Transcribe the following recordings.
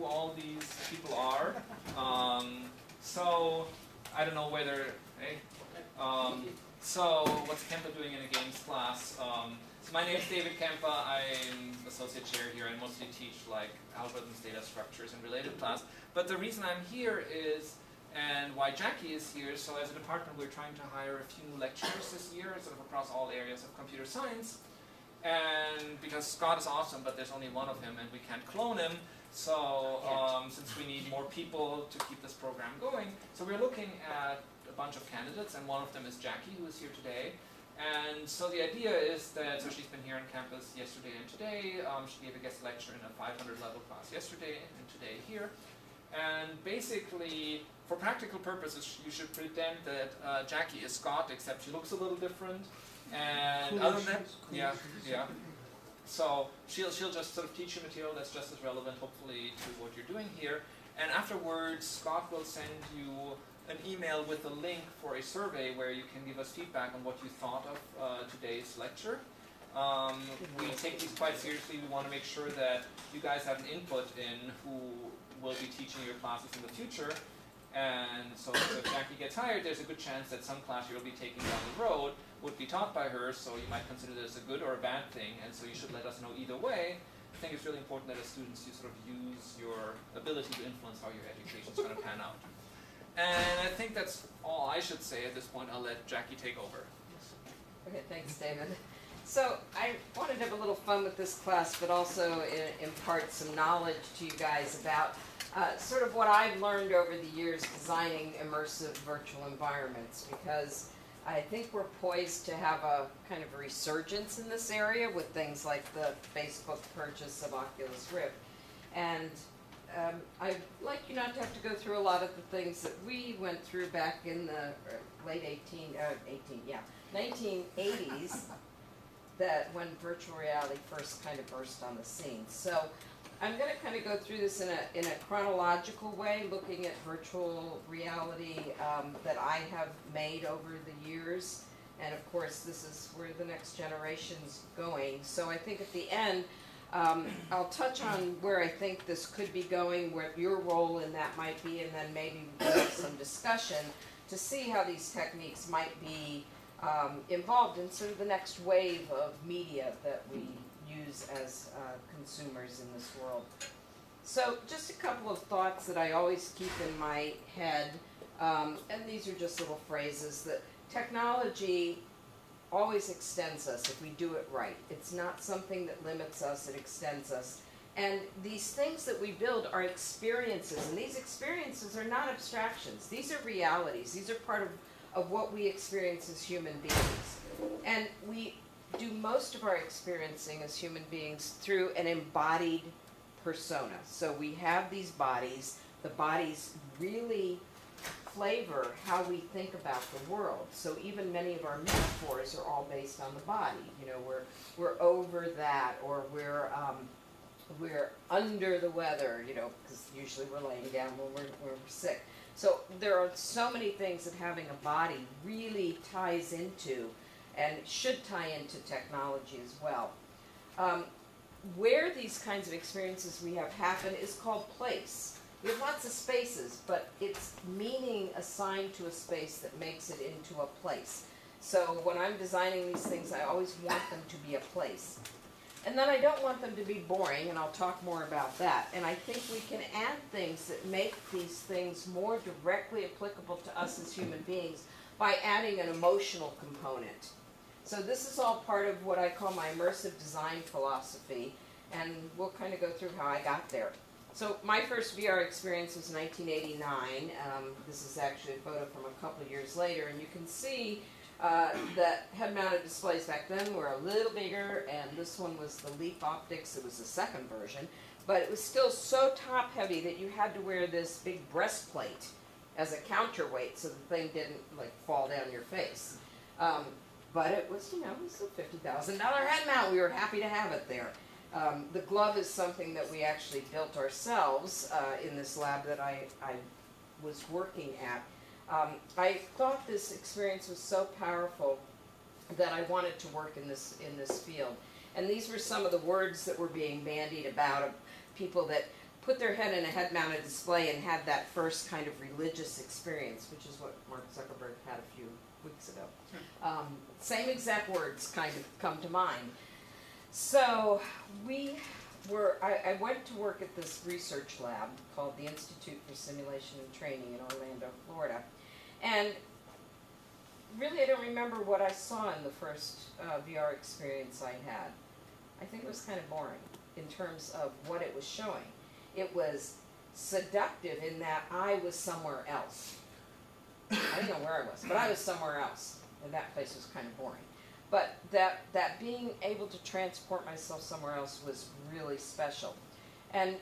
who all these people are. So I don't know whether, hey? So what's Kempa doing in a games class? So my name is David Kempa. I'm associate chair here. I mostly teach like algorithms, data structures, and related class. But the reason I'm here is, and why Jackie is here, so as a department we're trying to hire a few new lecturers this year, sort of across all areas of computer science. And because Scott is awesome, but there's only one of him and we can't clone him, so since we need more people to keep this program going, so we're looking at a bunch of candidates, and one of them is Jackie, who is here today. And so the idea is that, so she's been here on campus yesterday and today. She gave a guest lecture in a 500 level class yesterday and today here. And basically, for practical purposes, you should pretend that Jackie is Scott, except she looks a little different. And other than that, yeah. So she'll just sort of teach you material that's just as relevant, hopefully, to what you're doing here. And afterwards, Scott will send you an email with a link for a survey where you can give us feedback on what you thought of today's lecture. We take these quite seriously. We want to make sure that you guys have an input in who will be teaching your classes in the future. And so if Jackie gets hired, there's a good chance that some class you'll be taking down the road would be taught by her, so you might consider this a good or a bad thing, and so you should let us know either way. I think it's really important that as students you sort of use your ability to influence how your education is going to pan out. And I think that's all I should say at this point. I'll let Jackie take over. Okay, thanks, David. So I wanted to have a little fun with this class, but also impart some knowledge to you guys about sort of what I've learned over the years designing immersive virtual environments, because I think we're poised to have a kind of a resurgence in this area with things like the Facebook purchase of Oculus Rift. And I'd like you not to have to go through a lot of the things that we went through back in the late 1980s, that when virtual reality first kind of burst on the scene. So I'm going to kind of go through this in a chronological way, looking at virtual reality that I have made over the years. And of course, this is where the next generation's going. So I think at the end, I'll touch on where I think this could be going, where your role in that might be, and then maybe we'll have some discussion to see how these techniques might be involved in sort of the next wave of media that we use as consumers in this world. So just a couple of thoughts that I always keep in my head, and these are just little phrases, that technology always extends us if we do it right. It's not something that limits us, it extends us. And these things that we build are experiences, and these experiences are not abstractions. These are realities. These are part of what we experience as human beings. And we do most of our experiencing as human beings through an embodied persona. So we have these bodies. The bodies really flavor how we think about the world. So even many of our metaphors are all based on the body. You know, we're over that, or we're under the weather, you know, because usually we're laying down when we're sick. So there are so many things that having a body really ties into, and should tie into technology as well. Where these kinds of experiences we have happen is called place. We have lots of spaces, but it's meaning assigned to a space that makes it into a place. So when I'm designing these things, I always want them to be a place. And then I don't want them to be boring, and I'll talk more about that. And I think we can add things that make these things more directly applicable to us as human beings by adding an emotional component. So this is all part of what I call my immersive design philosophy, and we'll kind of go through how I got there. So my first VR experience was 1989. This is actually a photo from a couple of years later, and you can see that head-mounted displays back then were a little bigger, and this one was the Leap Optics. It was the second version, but it was still so top-heavy that you had to wear this big breastplate as a counterweight so the thing didn't like fall down your face. But it was, you know, it was a $50,000 head mount. We were happy to have it there. The glove is something that we actually built ourselves in this lab that I was working at. I thought this experience was so powerful that I wanted to work in this field. And these were some of the words that were being bandied about of people that put their head in a head-mounted display and had that first kind of religious experience, which is what Mark Zuckerberg had a few weeks ago. Same exact words kind of come to mind. So I went to work at this research lab called the Institute for Simulation and Training in Orlando, Florida. And really I don't remember what I saw in the first VR experience I had. I think it was kind of boring in terms of what it was showing. It was seductive in that I was somewhere else. I didn't know where I was, but I was somewhere else. And that place was kind of boring. But that being able to transport myself somewhere else was really special. And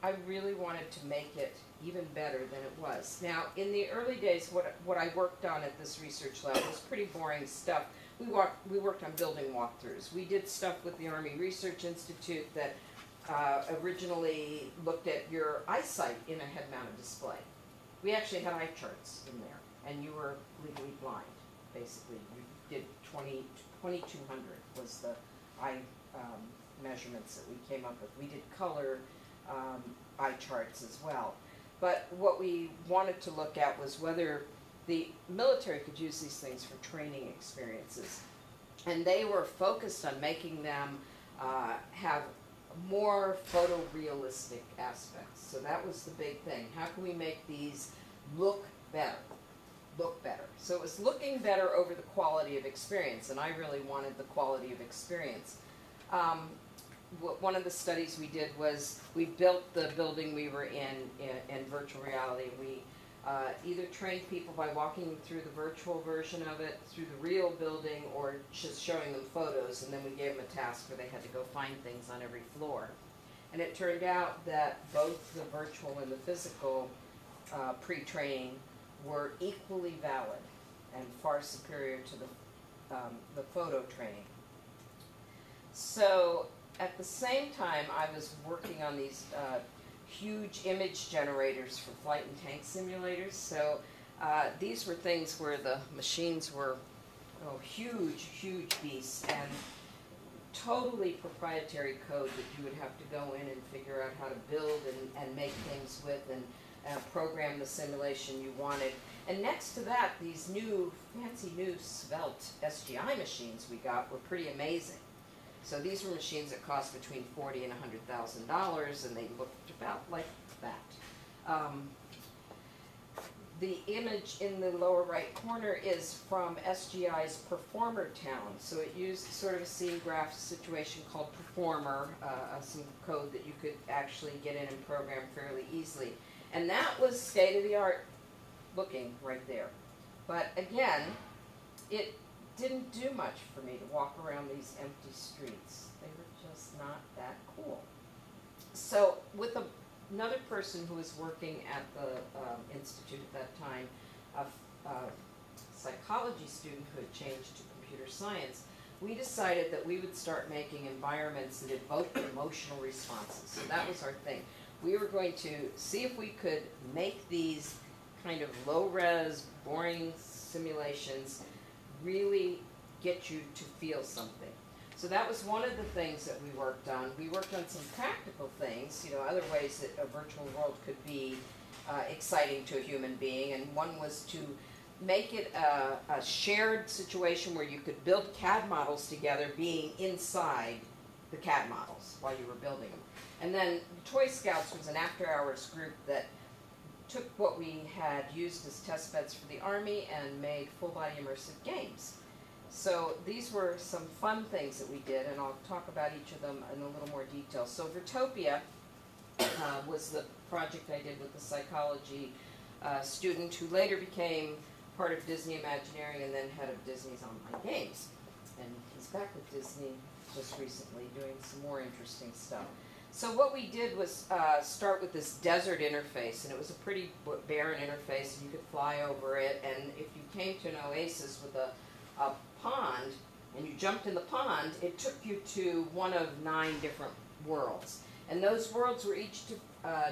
I really wanted to make it even better than it was. Now, in the early days, what I worked on at this research lab was pretty boring stuff. We worked on building walkthroughs. We did stuff with the Army Research Institute that originally looked at your eyesight in a head-mounted display. We actually had eye charts in there, and you were legally blind, basically. We did 2200 was the eye measurements that we came up with. We did color eye charts as well. But what we wanted to look at was whether the military could use these things for training experiences. And they were focused on making them have more photorealistic aspects. So that was the big thing. How can we make these look better? Look better. So it was looking better over the quality of experience, and I really wanted the quality of experience. One of the studies we did was we built the building we were in virtual reality. We either trained people by walking them through the virtual version of it, through the real building, or just showing them photos, and then we gave them a task where they had to go find things on every floor. And it turned out that both the virtual and the physical pre-training were equally valid and far superior to the photo training. So at the same time, I was working on these huge image generators for flight and tank simulators. So these were things where the machines were huge, huge beasts, and totally proprietary code that you would have to go in and figure out how to build and make things with and program the simulation you wanted. And next to that, these new, fancy new svelte SGI machines we got were pretty amazing. So these were machines that cost between $40,000 and $100,000, and they looked about like that. The image in the lower right corner is from SGI's Performer Town. So it used sort of a scene graph situation called Performer, some code that you could actually get in and program fairly easily. And that was state-of-the-art looking right there. But again, it didn't do much for me to walk around these empty streets. They were just not that cool. So with another person who was working at the institute at that time, a psychology student who had changed to computer science, we decided that we would start making environments that evoked emotional responses. So that was our thing. We were going to see if we could make these kind of low-res, boring simulations really get you to feel something. So that was one of the things that we worked on. We worked on some practical things, other ways that a virtual world could be exciting to a human being, and one was to make it a shared situation where you could build CAD models together being inside the CAD models while you were building them. And then Toy Scouts was an after-hours group that took what we had used as test beds for the Army and made full-body immersive games. So these were some fun things that we did, and I'll talk about each of them in a little more detail. So Vertopia was the project I did with the psychology student who later became part of Disney Imagineering and then head of Disney's online games. And he's back with Disney just recently doing some more interesting stuff. So what we did was start with this desert interface, and it was a pretty barren interface, and you could fly over it, and if you came to an oasis with a pond, and you jumped in the pond, it took you to one of 9 different worlds. And those worlds were each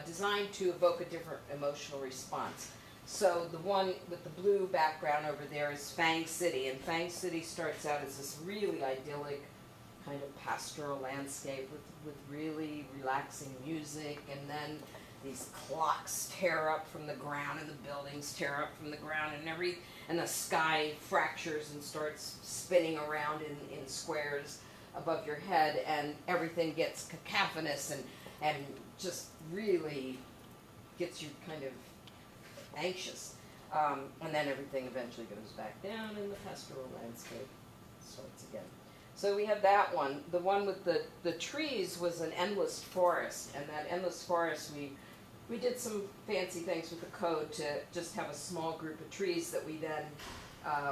designed to evoke a different emotional response. So the one with the blue background over there is Fang City, and Fang City starts out as this really idyllic kind of pastoral landscape with really relaxing music, and then these clocks tear up from the ground, and the buildings tear up from the ground, and the sky fractures and starts spinning around in squares above your head, and everything gets cacophonous and just really gets you kind of anxious. And then everything eventually goes back down, and the pastoral landscape starts again. So we have that one. The one with the trees was an endless forest, and that endless forest, we did some fancy things with the code to just have a small group of trees that we then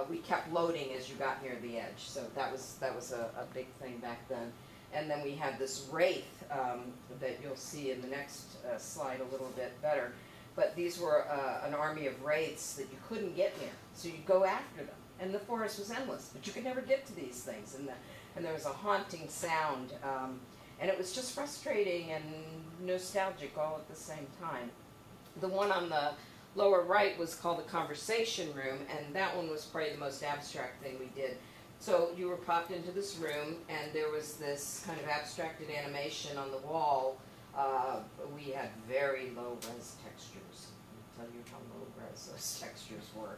we kept loading as you got near the edge. So that was a big thing back then. And then we had this wraith that you'll see in the next slide a little bit better. But these were an army of wraiths that you couldn't get near, so you'd go after them. And the forest was endless, but you could never get to these things. And there was a haunting sound, and it was just frustrating and nostalgic all at the same time. The one on the lower right was called the Conversation Room, and that one was probably the most abstract thing we did. So you were popped into this room, and there was this kind of abstracted animation on the wall. We had very low-res textures. I'll tell you how low-res those textures were.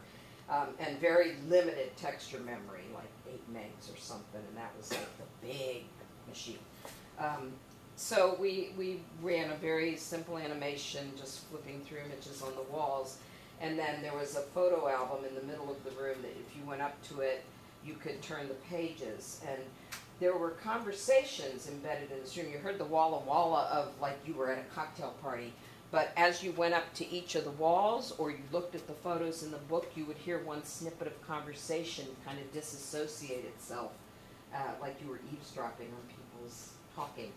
And very limited texture memory, like 8 megs or something, and that was like the big machine. So we ran a very simple animation, just flipping through images on the walls, and then there was a photo album in the middle of the room that if you went up to it, you could turn the pages, and there were conversations embedded in this room. You heard the walla walla of like you were at a cocktail party, but as you went up to each of the walls or you looked at the photos in the book, you would hear one snippet of conversation kind of disassociate itself, like you were eavesdropping on people's talking.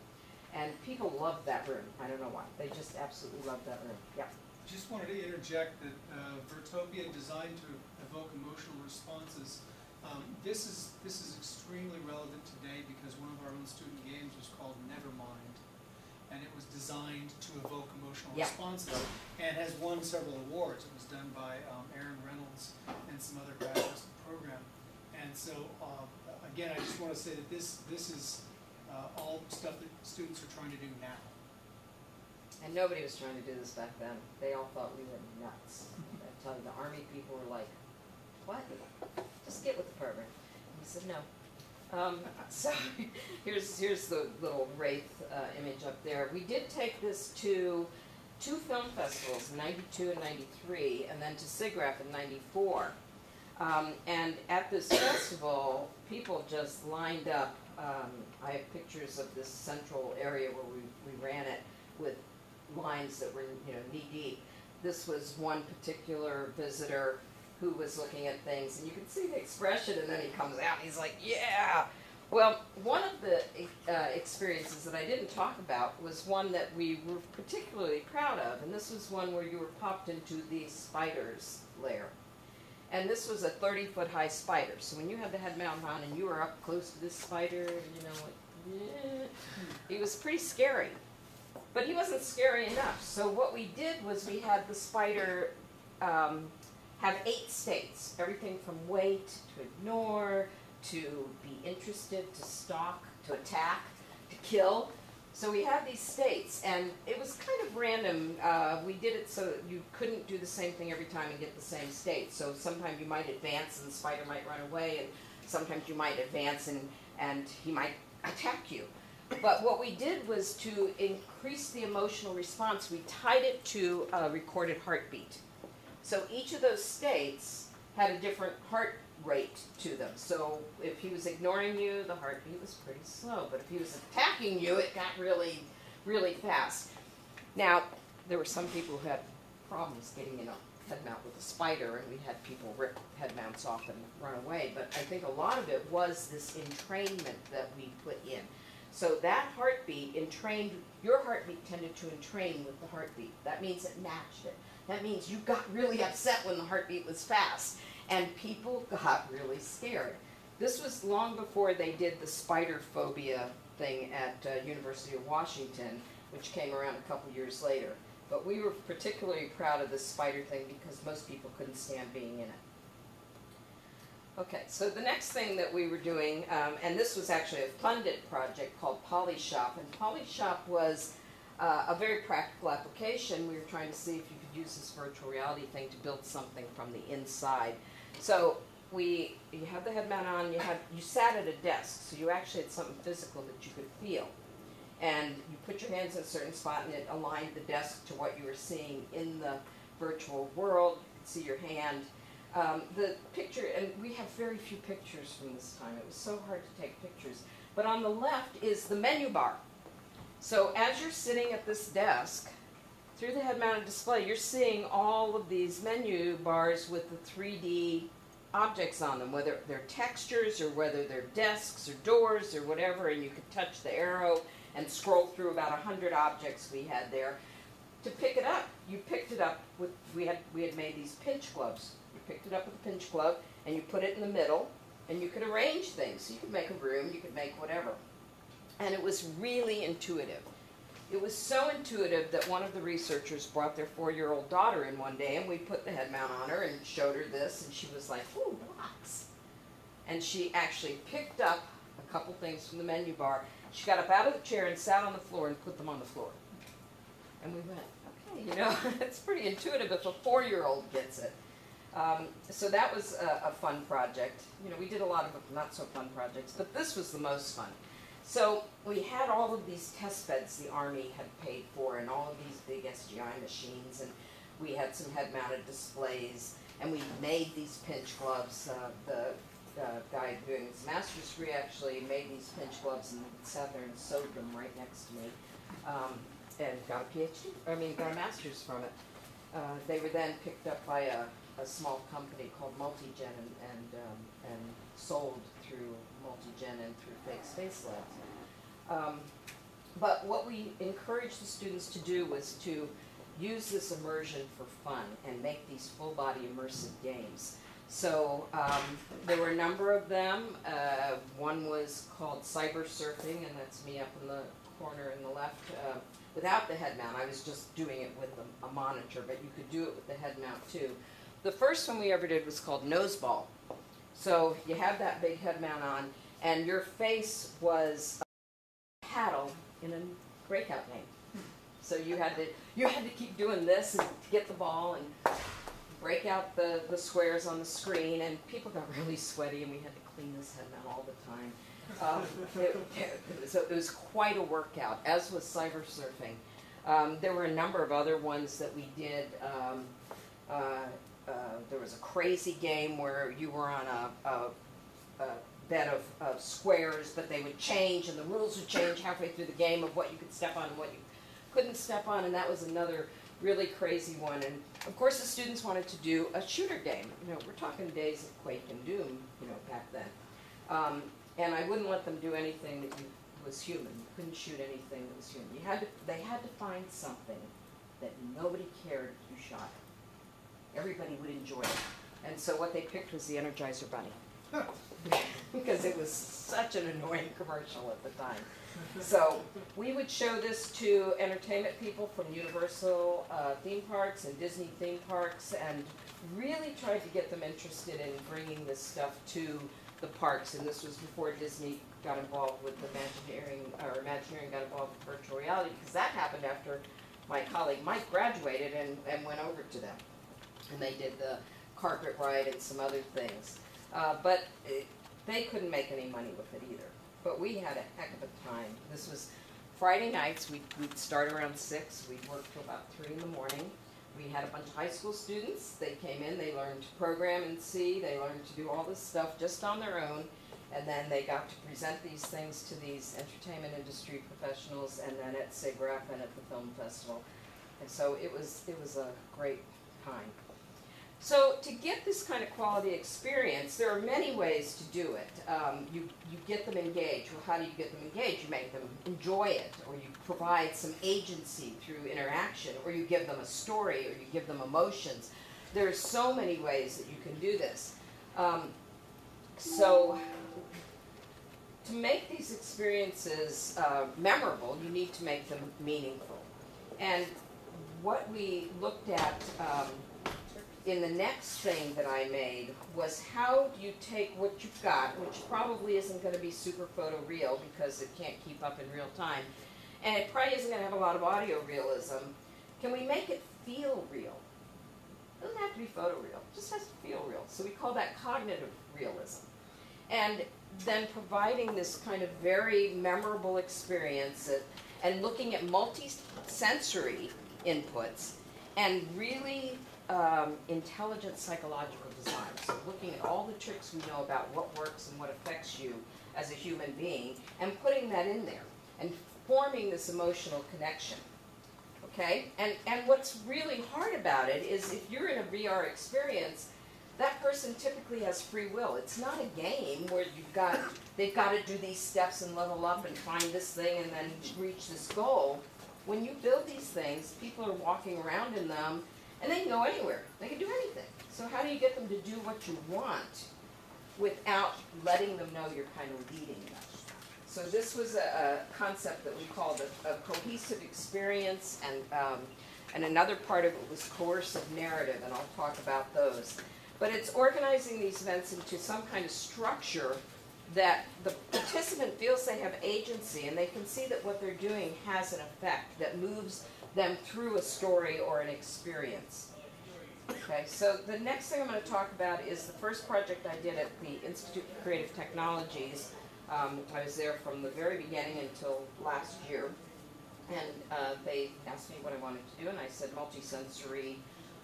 And people loved that room. I don't know why. They just absolutely loved that room. Yeah. I just wanted to interject that Vertopia, designed to evoke emotional responses, this is extremely relevant today because one of our own student games was called Nevermind, and it was designed to evoke emotional responses and has won several awards. It was done by Aaron Reynolds and some other graduates of the program. And so, again, I just want to say that this is all stuff that students are trying to do now. And nobody was trying to do this back then. They all thought we were nuts. I tell you, the Army people were like, what? Just get with the program. And we said no. So here's the little wraith image up there. We did take this to 2 film festivals, 92 and 93, and then to SIGGRAPH in 94. And at this festival, people just lined up. I have pictures of this central area where we ran it with lines that were knee deep. This was one particular visitor who was looking at things, and you could see the expression, and then he comes out and he's like, yeah! Well, one of the experiences that I didn't talk about was one that we were particularly proud of, and this was one where you were popped into the spider's lair. And this was a 30-foot high spider, so when you had the head mount on and you were up close to this spider, he was pretty scary. But he wasn't scary enough, so what we did was we had the spider have 8 states, everything from wait, to ignore, to be interested, to stalk, to attack, to kill. So we had these states, and it was kind of random. We did it so you couldn't do the same thing every time and get the same state. So sometimes you might advance and the spider might run away, and sometimes you might advance and he might attack you. But what we did was to increase the emotional response, we tied it to a recorded heartbeat. So each of those states had a different heart rate to them. So if he was ignoring you, the heartbeat was pretty slow. But if he was attacking you, it got really, really fast. Now, there were some people who had problems getting in a head mount with a spider, and we had people rip head mounts off and run away. But I think a lot of it was this entrainment that we put in. So that heartbeat entrained, your heartbeat tended to entrain with the heartbeat. That means it matched it. That means you got really upset when the heartbeat was fast, and people got really scared. This was long before they did the spider phobia thing at University of Washington, which came around a couple years later. But we were particularly proud of this spider thing because most people couldn't stand being in it. Okay, so the next thing that we were doing, and this was actually a funded project called PolyShop, and PolyShop was a very practical application. We were trying to see if you could use this virtual reality thing to build something from the inside. So you had the head mount on, you sat at a desk, so you actually had something physical that you could feel. And you put your hands in a certain spot and it aligned the desk to what you were seeing in the virtual world. You could see your hand. The picture, and we have very few pictures from this time. It was so hard to take pictures. But on the left is the menu bar. So as you're sitting at this desk, through the head-mounted display, you're seeing all of these menu bars with the 3D objects on them, whether they're textures or whether they're desks or doors or whatever, and you could touch the arrow and scroll through about 100 objects we had there. To pick it up, you picked it up with, we had made these pinch gloves. You picked it up with a pinch glove and you put it in the middle and you could arrange things. So you could make a room, you could make whatever. And it was really intuitive. It was so intuitive that one of the researchers brought their 4-year-old daughter in one day, and we put the head mount on her and showed her this, and she was like, ooh, blocks. And she actually picked up a couple things from the menu bar. She got up out of the chair and sat on the floor and put them on the floor. And we went, okay, you know, it's pretty intuitive if a 4-year-old gets it. So that was a fun project. You know, we did a lot of not so fun projects, but this was the most fun. So we had all of these test beds the Army had paid for and all of these big SGI machines, and we had some head-mounted displays, and we made these pinch gloves. The guy doing his master's degree actually made these pinch gloves and sat there and sewed them right next to me, and got a PhD, got a master's from it. They were then picked up by a small company called Multigen and sold through Multigen and through Fake Space Labs. But what we encouraged the students to do was to use this immersion for fun and make these full-body immersive games. So there were a number of them. One was called Cyber Surfing, and that's me up in the corner in the left. Without the head mount, I was just doing it with a monitor, but you could do it with the head mount too. The first one we ever did was called Noseball. So you have that big head mount on, and your face was a paddle in a breakout game. So you had to keep doing this and get the ball and break out the squares on the screen, and people got really sweaty, and we had to clean this head mount all the time. So it was quite a workout, as was Cyber Surfing. There were a number of other ones that we did. There was a crazy game where you were on a bed of squares, but they would change, and the rules would change halfway through the game of what you could step on and what you couldn't step on, and that was another really crazy one. And of course the students wanted to do a shooter game. You know, we're talking days of Quake and Doom, you know, back then. And I wouldn't let them do anything that was human. You couldn't shoot anything that was human. They had to find something that nobody cared if you shot it. Everybody would enjoy it. And so what they picked was the Energizer Bunny. Because it was such an annoying commercial at the time. So we would show this to entertainment people from Universal theme parks and Disney theme parks, and really tried to get them interested in bringing this stuff to the parks. And this was before Disney got involved with the Imagineering, or Imagineering got involved with virtual reality, because that happened after my colleague Mike graduated and went over to them. And they did the carpet ride and some other things. But they couldn't make any money with it either. But we had a heck of a time. This was Friday nights. We'd start around 6. We'd work till about 3 in the morning. We had a bunch of high school students. They came in, they learned to program in C, they learned to do all this stuff just on their own, and then they got to present these things to these entertainment industry professionals, and then at SIGGRAPH and at the film festival. And so it was a great time. So to get this kind of quality experience, there are many ways to do it. You get them engaged. Well, how do you get them engaged? You make them enjoy it, or you provide some agency through interaction, or you give them a story, or you give them emotions. There are so many ways that you can do this. So to make these experiences memorable, you need to make them meaningful. And what we looked at in the next thing that I made was how do you take what you've got, which probably isn't going to be super photoreal because it can't keep up in real time, and it probably isn't going to have a lot of audio realism. Can we make it feel real? It doesn't have to be photoreal, it just has to feel real. So we call that cognitive realism. And then providing this kind of very memorable experience and looking at multi-sensory inputs and really intelligent psychological design. So looking at all the tricks we know about what works and what affects you as a human being and putting that in there and forming this emotional connection. Okay? And what's really hard about it is if you're in a VR experience, that person typically has free will. It's not a game where they've got to do these steps and level up and find this thing and then reach this goal. When you build these things, people are walking around in them and they can go anywhere. They can do anything. So how do you get them to do what you want without letting them know you're kind of leading them? So this was a concept that we called a cohesive experience, and another part of it was coercive narrative, and I'll talk about those. But it's organizing these events into some kind of structure that the participant feels they have agency and they can see that what they're doing has an effect that moves them through a story or an experience. Okay, so the next thing I'm going to talk about is the first project I did at the Institute for Creative Technologies. I was there from the very beginning until last year, and they asked me what I wanted to do, and I said multisensory,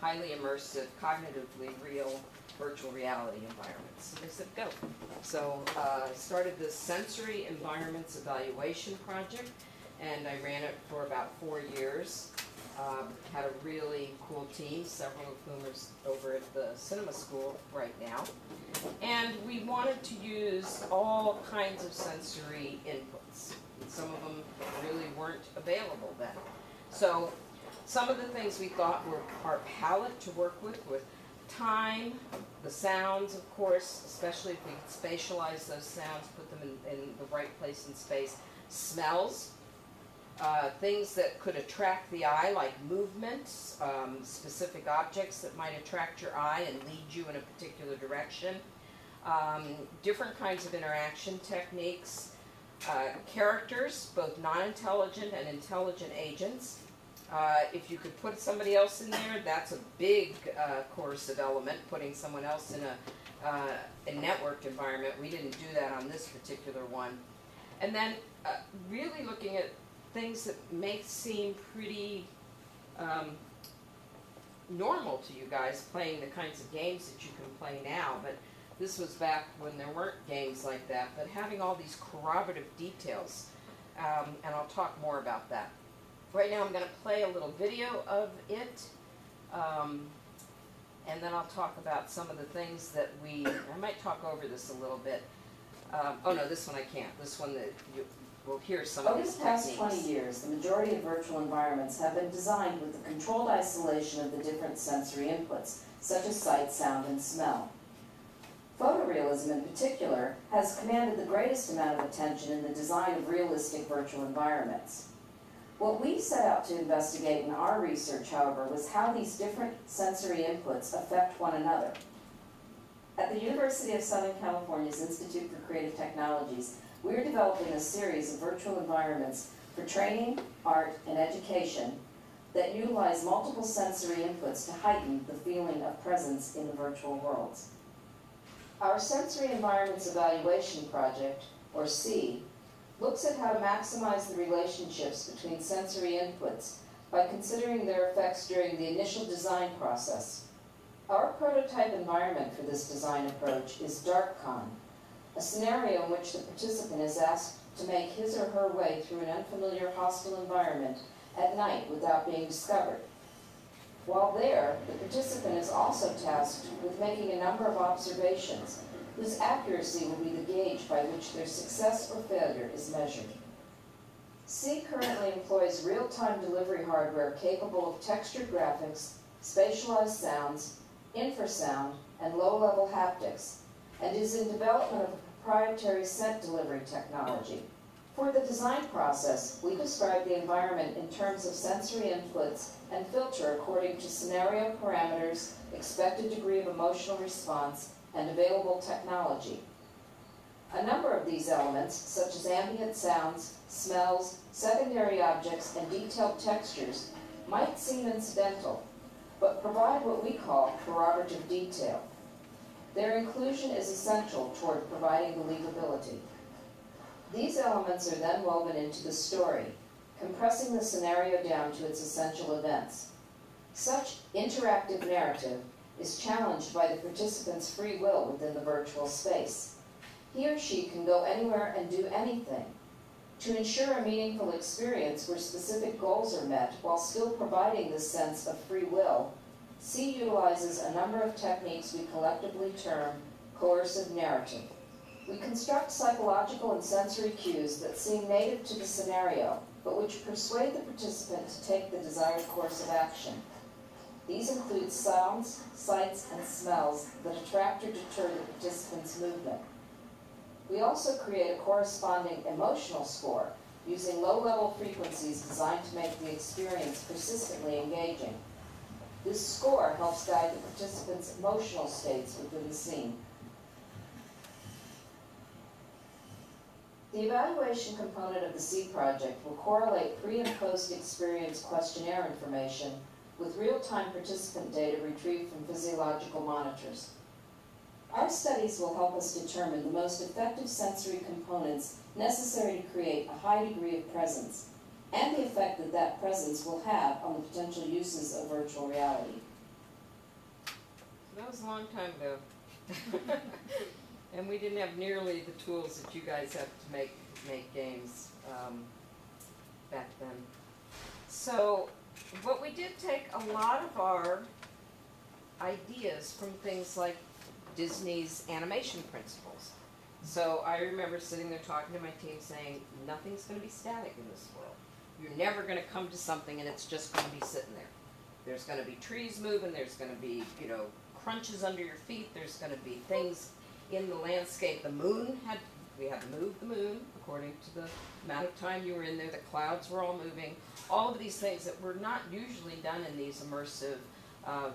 highly immersive, cognitively real virtual reality environments. And they said go. So I started this sensory environments evaluation project, and I ran it for about 4 years. Had a really cool team, several of whom are over at the cinema school right now. And we wanted to use all kinds of sensory inputs. Some of them really weren't available then. So some of the things we thought were our palette to work with time, the sounds, of course, especially if we could spatialize those sounds, put them in the right place in space. Smells. Things that could attract the eye, like movements, specific objects that might attract your eye and lead you in a particular direction, different kinds of interaction techniques, characters, both non-intelligent and intelligent agents. If you could put somebody else in there, that's a big coercive element, putting someone else in a networked environment. We didn't do that on this particular one. And then really looking at things that may seem pretty normal to you guys, playing the kinds of games that you can play now, but this was back when there weren't games like that, but having all these corroborative details, and I'll talk more about that. Right now I'm going to play a little video of it, and then I'll talk about some of the things that I might talk over this a little bit. Oh no, this one I can't. This one that we'll hear some of these techniques. Over the past 20 years, the majority of virtual environments have been designed with the controlled isolation of the different sensory inputs, such as sight, sound, and smell. Photorealism in particular has commanded the greatest amount of attention in the design of realistic virtual environments. What we set out to investigate in our research, however, was how these different sensory inputs affect one another. At the University of Southern California's Institute for Creative Technologies, we are developing a series of virtual environments for training, art, and education that utilize multiple sensory inputs to heighten the feeling of presence in the virtual worlds. Our Sensory Environments Evaluation Project, or SEE, looks at how to maximize the relationships between sensory inputs by considering their effects during the initial design process. Our prototype environment for this design approach is DarkCon, a scenario in which the participant is asked to make his or her way through an unfamiliar hostile environment at night without being discovered. While there, the participant is also tasked with making a number of observations whose accuracy will be the gauge by which their success or failure is measured. SEE currently employs real-time delivery hardware capable of textured graphics, spatialized sounds, infrasound, and low-level haptics, and is in development of a proprietary scent delivery technology. For the design process, we describe the environment in terms of sensory inputs and filter according to scenario parameters, expected degree of emotional response, and available technology. A number of these elements, such as ambient sounds, smells, secondary objects, and detailed textures, might seem incidental, but provide what we call corroborative detail. Their inclusion is essential toward providing believability. These elements are then woven into the story, compressing the scenario down to its essential events. Such interactive narrative is challenged by the participant's free will within the virtual space. He or she can go anywhere and do anything. To ensure a meaningful experience where specific goals are met while still providing this sense of free will, C utilizes a number of techniques we collectively term coercive narrative. We construct psychological and sensory cues that seem native to the scenario, but which persuade the participant to take the desired course of action. These include sounds, sights, and smells that attract or deter the participant's movement. We also create a corresponding emotional score using low-level frequencies designed to make the experience persistently engaging. This score helps guide the participants' emotional states within the scene. The evaluation component of the C project will correlate pre- and post-experience questionnaire information with real-time participant data retrieved from physiological monitors. Our studies will help us determine the most effective sensory components necessary to create a high degree of presence, and the effect that that presence will have on the potential uses of virtual reality. That was a long time ago. And we didn't have nearly the tools that you guys have to make games back then. So, but we did take a lot of our ideas from things like Disney's animation principles. So I remember sitting there talking to my team saying, nothing's going to be static in this world. You're never going to come to something and it's just going to be sitting there. There's going to be trees moving, there's going to be, crunches under your feet, there's going to be things in the landscape. We had to move the moon according to the amount of time you were in there. The clouds were all moving. All of these things that were not usually done in these immersive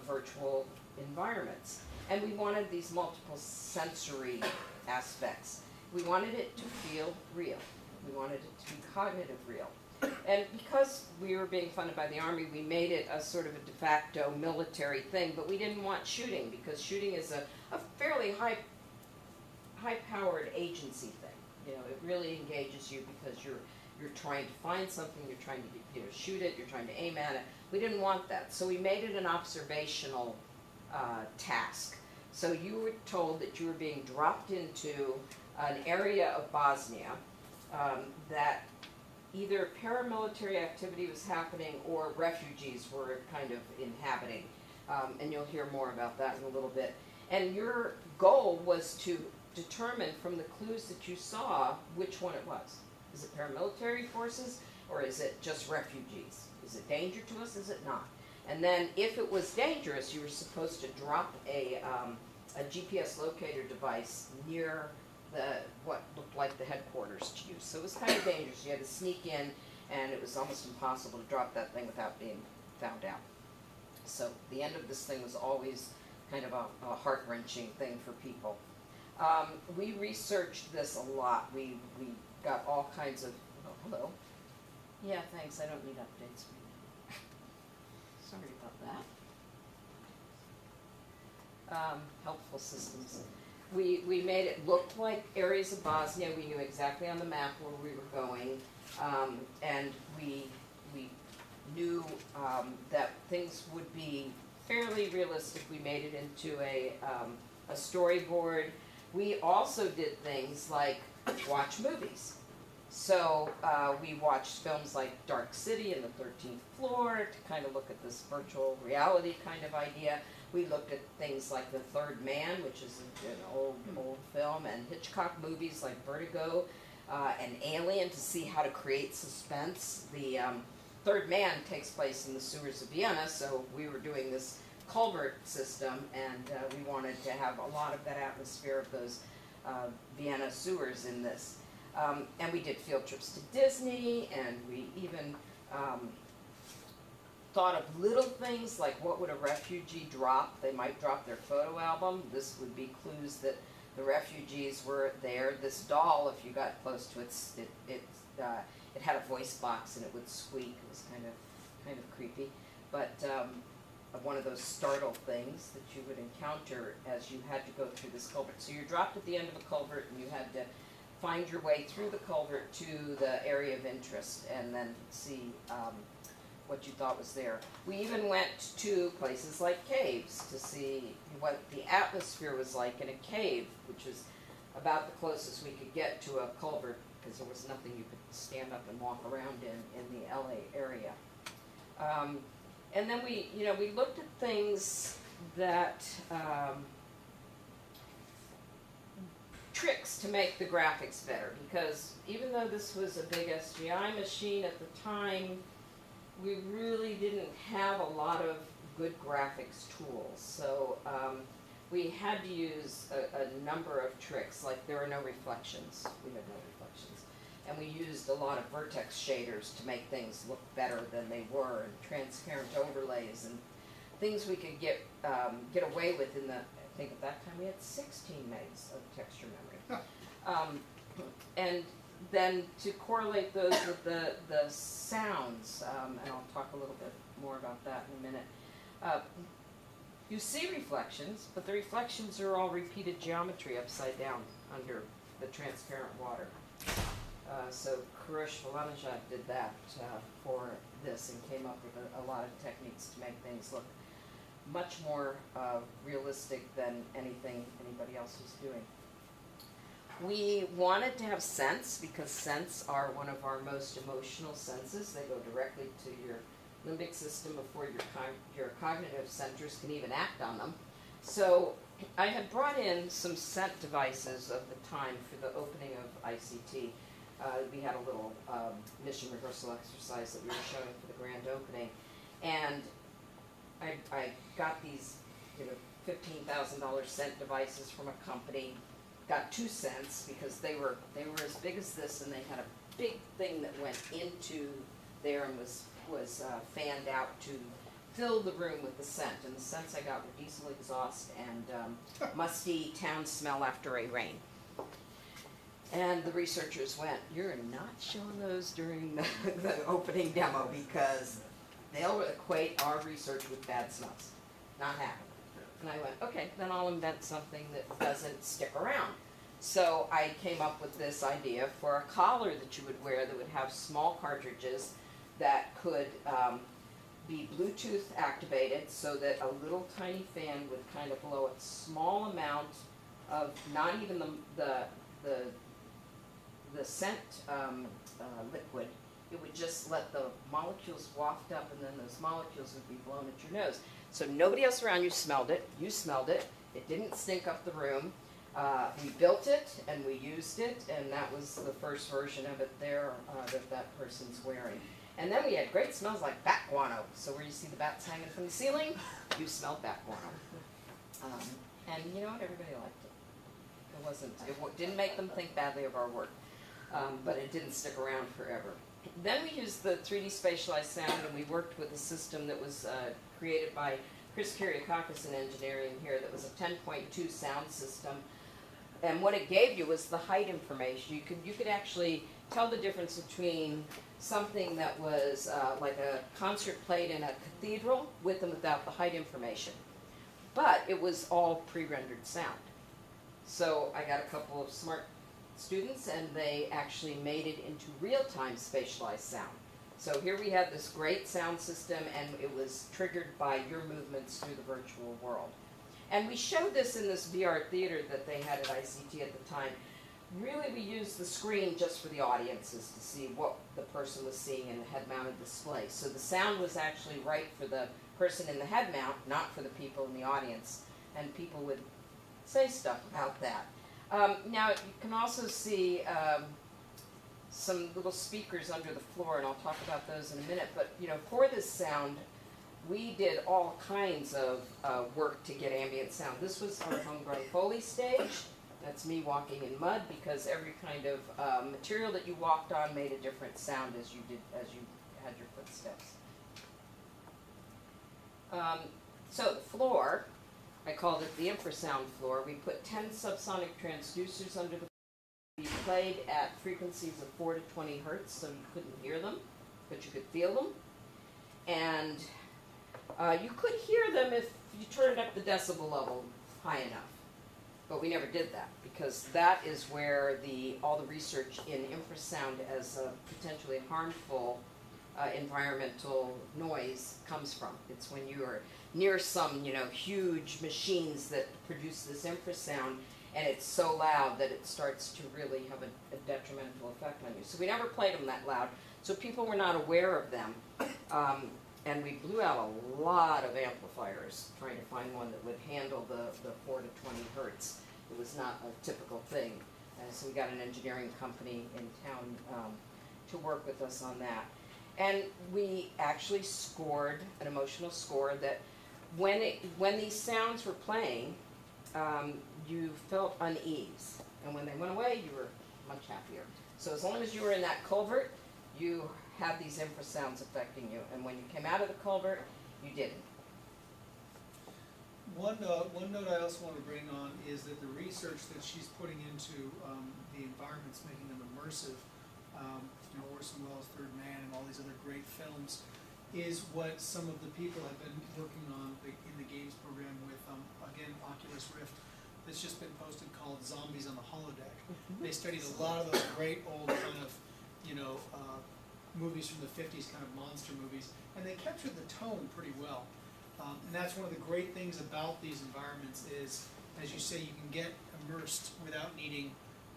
virtual environments. And we wanted these multiple sensory aspects. We wanted it to feel real. We wanted it to be cognitive real. And because we were being funded by the Army, we made it a sort of a de facto military thing, but we didn't want shooting because shooting is a fairly high-powered agency thing. It really engages you because you're trying to find something, you're trying to shoot it, you're trying to aim at it. We didn't want that, so we made it an observational task. So you were told that you were being dropped into an area of Bosnia that either paramilitary activity was happening or refugees were kind of inhabiting. And you'll hear more about that in a little bit. And your goal was to determine from the clues that you saw which one it was. Is it paramilitary forces or is it just refugees? Is it danger to us? Is it not? And then if it was dangerous, you were supposed to drop a GPS locator device near what looked like the headquarters to you. So it was kind of dangerous. You had to sneak in, and it was almost impossible to drop that thing without being found out. So the end of this thing was always kind of a heart-wrenching thing for people. We researched this a lot. We got all kinds of, oh, hello. Yeah, thanks, I don't need updates. Sorry about that. Helpful systems. We made it look like areas of Bosnia. We knew exactly on the map where we were going, and we knew that things would be fairly realistic. We made it into a storyboard. We also did things like watch movies. So we watched films like Dark City and the 13th Floor to kind of look at this virtual reality kind of idea. We looked at things like The Third Man, which is an old film, and Hitchcock movies like Vertigo and Alien to see how to create suspense. The Third Man takes place in the sewers of Vienna, so we were doing this culvert system, and we wanted to have a lot of that atmosphere of those Vienna sewers in this. And we did field trips to Disney, and we even thought of little things like what would a refugee drop? They might drop their photo album. This would be clues that the refugees were there. This doll, if you got close to it, it had a voice box and it would squeak. It was kind of creepy, but one of those startle things that you would encounter as you had to go through this culvert. So you're dropped at the end of a culvert, and you had to find your way through the culvert to the area of interest, and then see what you thought was there. We even went to places like caves to see what the atmosphere was like in a cave, which is about the closest we could get to a culvert, because there was nothing you could stand up and walk around in the LA area. And then we looked at things that, tricks to make the graphics better, because even though this was a big SGI machine at the time, we really didn't have a lot of good graphics tools. So we had to use a number of tricks, like there are no reflections. We had no reflections. And we used a lot of vertex shaders to make things look better than they were, and transparent overlays, and things we could get away with in the, I think at that time we had 16 megs of texture memory. And then to correlate those with the sounds, and I'll talk a little bit more about that in a minute. You see reflections, but the reflections are all repeated geometry upside down under the transparent water. So Kurosh Valanajad did that for this, and came up with a lot of techniques to make things look much more realistic than anything anybody else was doing. We wanted to have scents, because scents are one of our most emotional senses. They go directly to your limbic system before your cognitive centers can even act on them. So I had brought in some scent devices of the time for the opening of ICT. We had a little mission rehearsal exercise that we were showing for the grand opening, and I got these, $15,000 scent devices from a company. Got 2 scents because they were as big as this, and they had a big thing that went into there and was fanned out to fill the room with the scent. And the scents I got were diesel exhaust and musty town smell after a rain. And the researchers went, "You're not showing those during the opening demo, because they'll equate our research with bad smells. Not happening." And I went, okay, then I'll invent something that doesn't stick around. So I came up with this idea for a collar that you would wear that would have small cartridges that could be Bluetooth activated, so that a little tiny fan would kind of blow a small amount of, not even the scent liquid. It would just let the molecules waft up, and then those molecules would be blown at your nose. So nobody else around you smelled it. You smelled it. It didn't stink up the room. We built it, and we used it, and that was the first version of it there that person's wearing. And then we had great smells like bat guano. So where you see the bats hanging from the ceiling, you smelled bat guano. And you know what? Everybody liked it. It didn't make them think badly of our work, but it didn't stick around forever. Then we used the 3D spatialized sound, and we worked with a system that was created by Chris Kyriakakis in engineering here, that was a 10.2 sound system. And what it gave you was the height information. You could actually tell the difference between something that was like a concert played in a cathedral with and without the height information. But it was all pre-rendered sound. So I got a couple of smart students, and they actually made it into real-time spatialized sound. So here we have this great sound system, and it was triggered by your movements through the virtual world. And we showed this in this VR theater that they had at ICT at the time. Really, we used the screen just for the audiences to see what the person was seeing in the head-mounted display. So the sound was actually right for the person in the head mount, not for the people in the audience. And people would say stuff about that. Now, you can also see some little speakers under the floor, and I'll talk about those in a minute. But, for this sound, we did all kinds of work to get ambient sound. This was our homegrown Foley stage. That's me walking in mud because every kind of material that you walked on made a different sound as you had your footsteps. So the floor, I called it the infrasound floor. We put 10 subsonic transducers under the floor. We played at frequencies of 4 to 20 hertz, so you couldn't hear them, but you could feel them. And you could hear them if you turned up the decibel level high enough. But we never did that because that is where all the research in infrasound as a potentially harmful environmental noise comes from. It's when you are near some, huge machines that produce this infrasound, and it's so loud that it starts to really have a detrimental effect on you. So we never played them that loud, so people were not aware of them. And we blew out a lot of amplifiers trying to find one that would handle the 4 to 20 hertz. It was not a typical thing. And so we got an engineering company in town to work with us on that. And we actually scored an emotional score that when these sounds were playing, you felt unease. And when they went away, you were much happier. So as long as you were in that culvert, you had these infrasounds affecting you. And when you came out of the culvert, you didn't. One note I also want to bring on is that the research that she's putting into the environments, making them immersive, Orson Welles' Third Man and all these other great films, is what some of the people have been working on in the games program with, again, Oculus Rift, that's just been posted, called Zombies on the Holodeck. They studied a lot of those great old kind of, movies from the 50s, kind of monster movies, and they captured the tone pretty well. And that's one of the great things about these environments is, as you say, you can get immersed without needing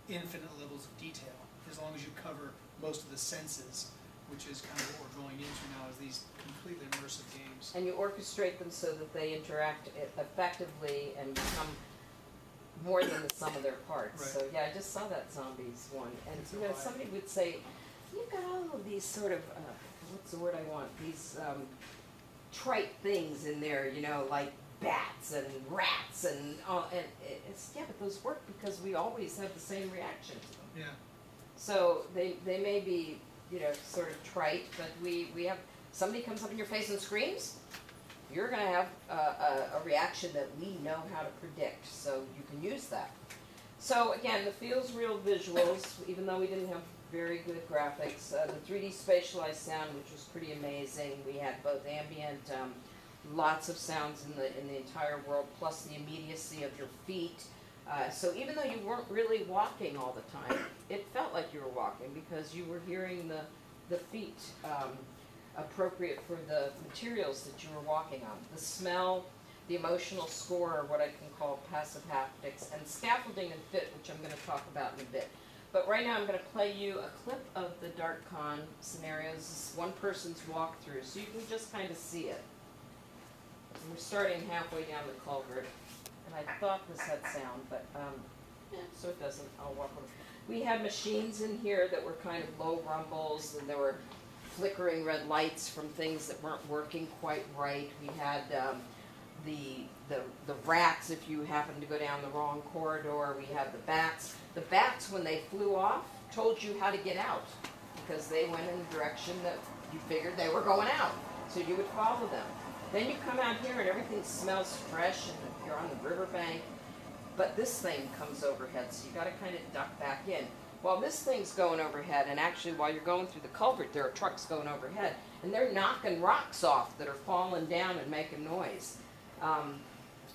infinite levels of detail, as long as you cover most of the senses, which is kind of what we're going into now, is these completely immersive games. And you orchestrate them so that they interact effectively and become more than the sum of their parts. Right. So yeah, I just saw that Zombies one, and somebody would say, you've got all of these sort of, what's the word I want, these trite things in there, like bats and rats and it's, yeah, but those work because we always have the same reaction to them. Yeah. So they may be, sort of trite, but we have, somebody comes up in your face and screams, you're going to have a reaction that we know how to predict, so you can use that. So again, the feels real visuals, even though we didn't have very good graphics. The 3D spatialized sound, which was pretty amazing. We had both ambient, lots of sounds in the entire world, plus the immediacy of your feet. So even though you weren't really walking all the time, it felt like you were walking because you were hearing the feet appropriate for the materials that you were walking on. The smell, the emotional score, or what I can call passive haptics, and scaffolding and fit, which I'm going to talk about in a bit. But right now I'm going to play you a clip of the DarkCon scenarios. This is one person's walkthrough, so you can just kind of see it. And we're starting halfway down the culvert, and I thought this had sound, but so it doesn't. I'll walk over. We had machines in here that were kind of low rumbles, and there were flickering red lights from things that weren't working quite right. We had the rats if you happened to go down the wrong corridor. We had the bats. The bats, when they flew off, told you how to get out because they went in the direction that you figured they were going out. So you would follow them. Then you come out here and everything smells fresh and you're on the riverbank. But this thing comes overhead, so you got to kind of duck back in. While this thing's going overhead, and actually while you're going through the culvert, there are trucks going overhead, and they're knocking rocks off that are falling down and making noise.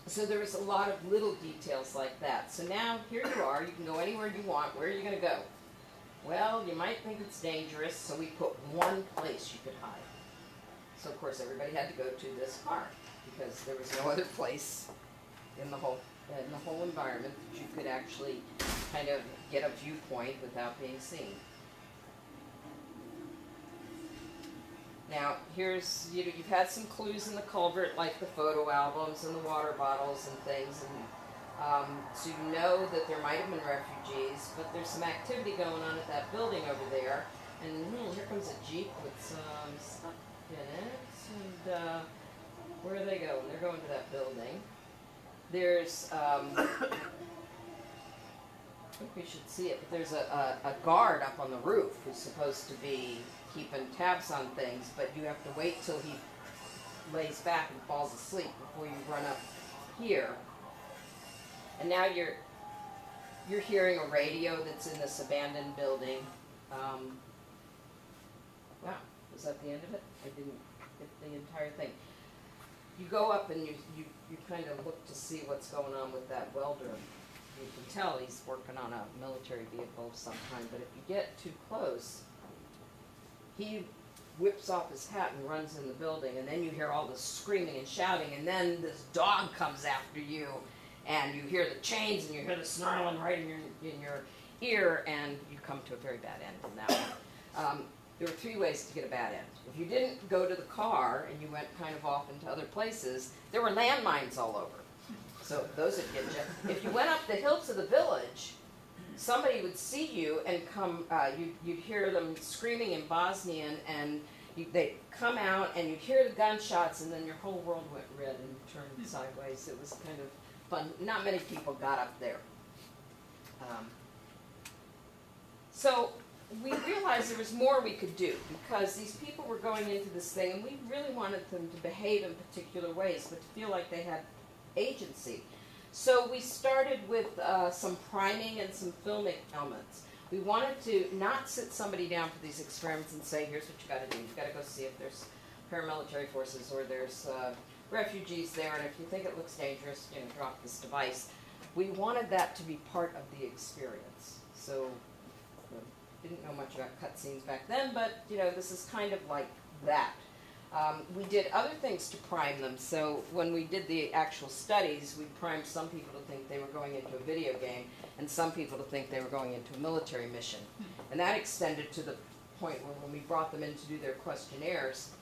So there's a lot of little details like that. So now, here you are, you can go anywhere you want. Where are you going to go? Well, you might think it's dangerous, so we put one place you could hide. So of course everybody had to go to this car, because there was no other place in the whole environment that you could actually kind of get a viewpoint without being seen. Now, here's, you've had some clues in the culvert, like the photo albums and the water bottles and things, and so you know that there might have been refugees, but there's some activity going on at that building over there, and here comes a Jeep with some stuff in it, and where are they going? They're going to that building. There's think we should see it, but there's a guard up on the roof who's supposed to be keeping tabs on things, but you have to wait till he lays back and falls asleep before you run up here. And now you're hearing a radio that's in this abandoned building. Wow, was that the end of it? I didn't get the entire thing. You go up and you kind of look to see what's going on with that welder. You can tell he's working on a military vehicle of some kind, but if you get too close, he whips off his hat and runs in the building, and then you hear all this screaming and shouting, and then this dog comes after you, and you hear the chains, and you hear the snarling right in your ear, and you come to a very bad end in that one. There were 3 ways to get a bad end. If you didn't go to the car and you went kind of off into other places, there were landmines all over. So those would get you. If you went up the hill to the village, somebody would see you and come, you'd hear them screaming in Bosnian, and they'd come out and you'd hear the gunshots, and then your whole world went red and turned sideways. It was kind of fun. Not many people got up there. So we realized there was more we could do, because these people were going into this thing, and we really wanted them to behave in particular ways, but to feel like they had agency. So we started with some priming and some filmic elements. We wanted to not sit somebody down for these experiments and say, here's what you got to do. You've got to go see if there's paramilitary forces or there's refugees there, and if you think it looks dangerous, you know, drop this device. We wanted that to be part of the experience. So didn't know much about cutscenes back then, but you know, this is kind of like that. We did other things to prime them. So when we did the actual studies, we primed some people to think they were going into a video game, and some people to think they were going into a military mission. And that extended to the point where when we brought them in to do their questionnaires,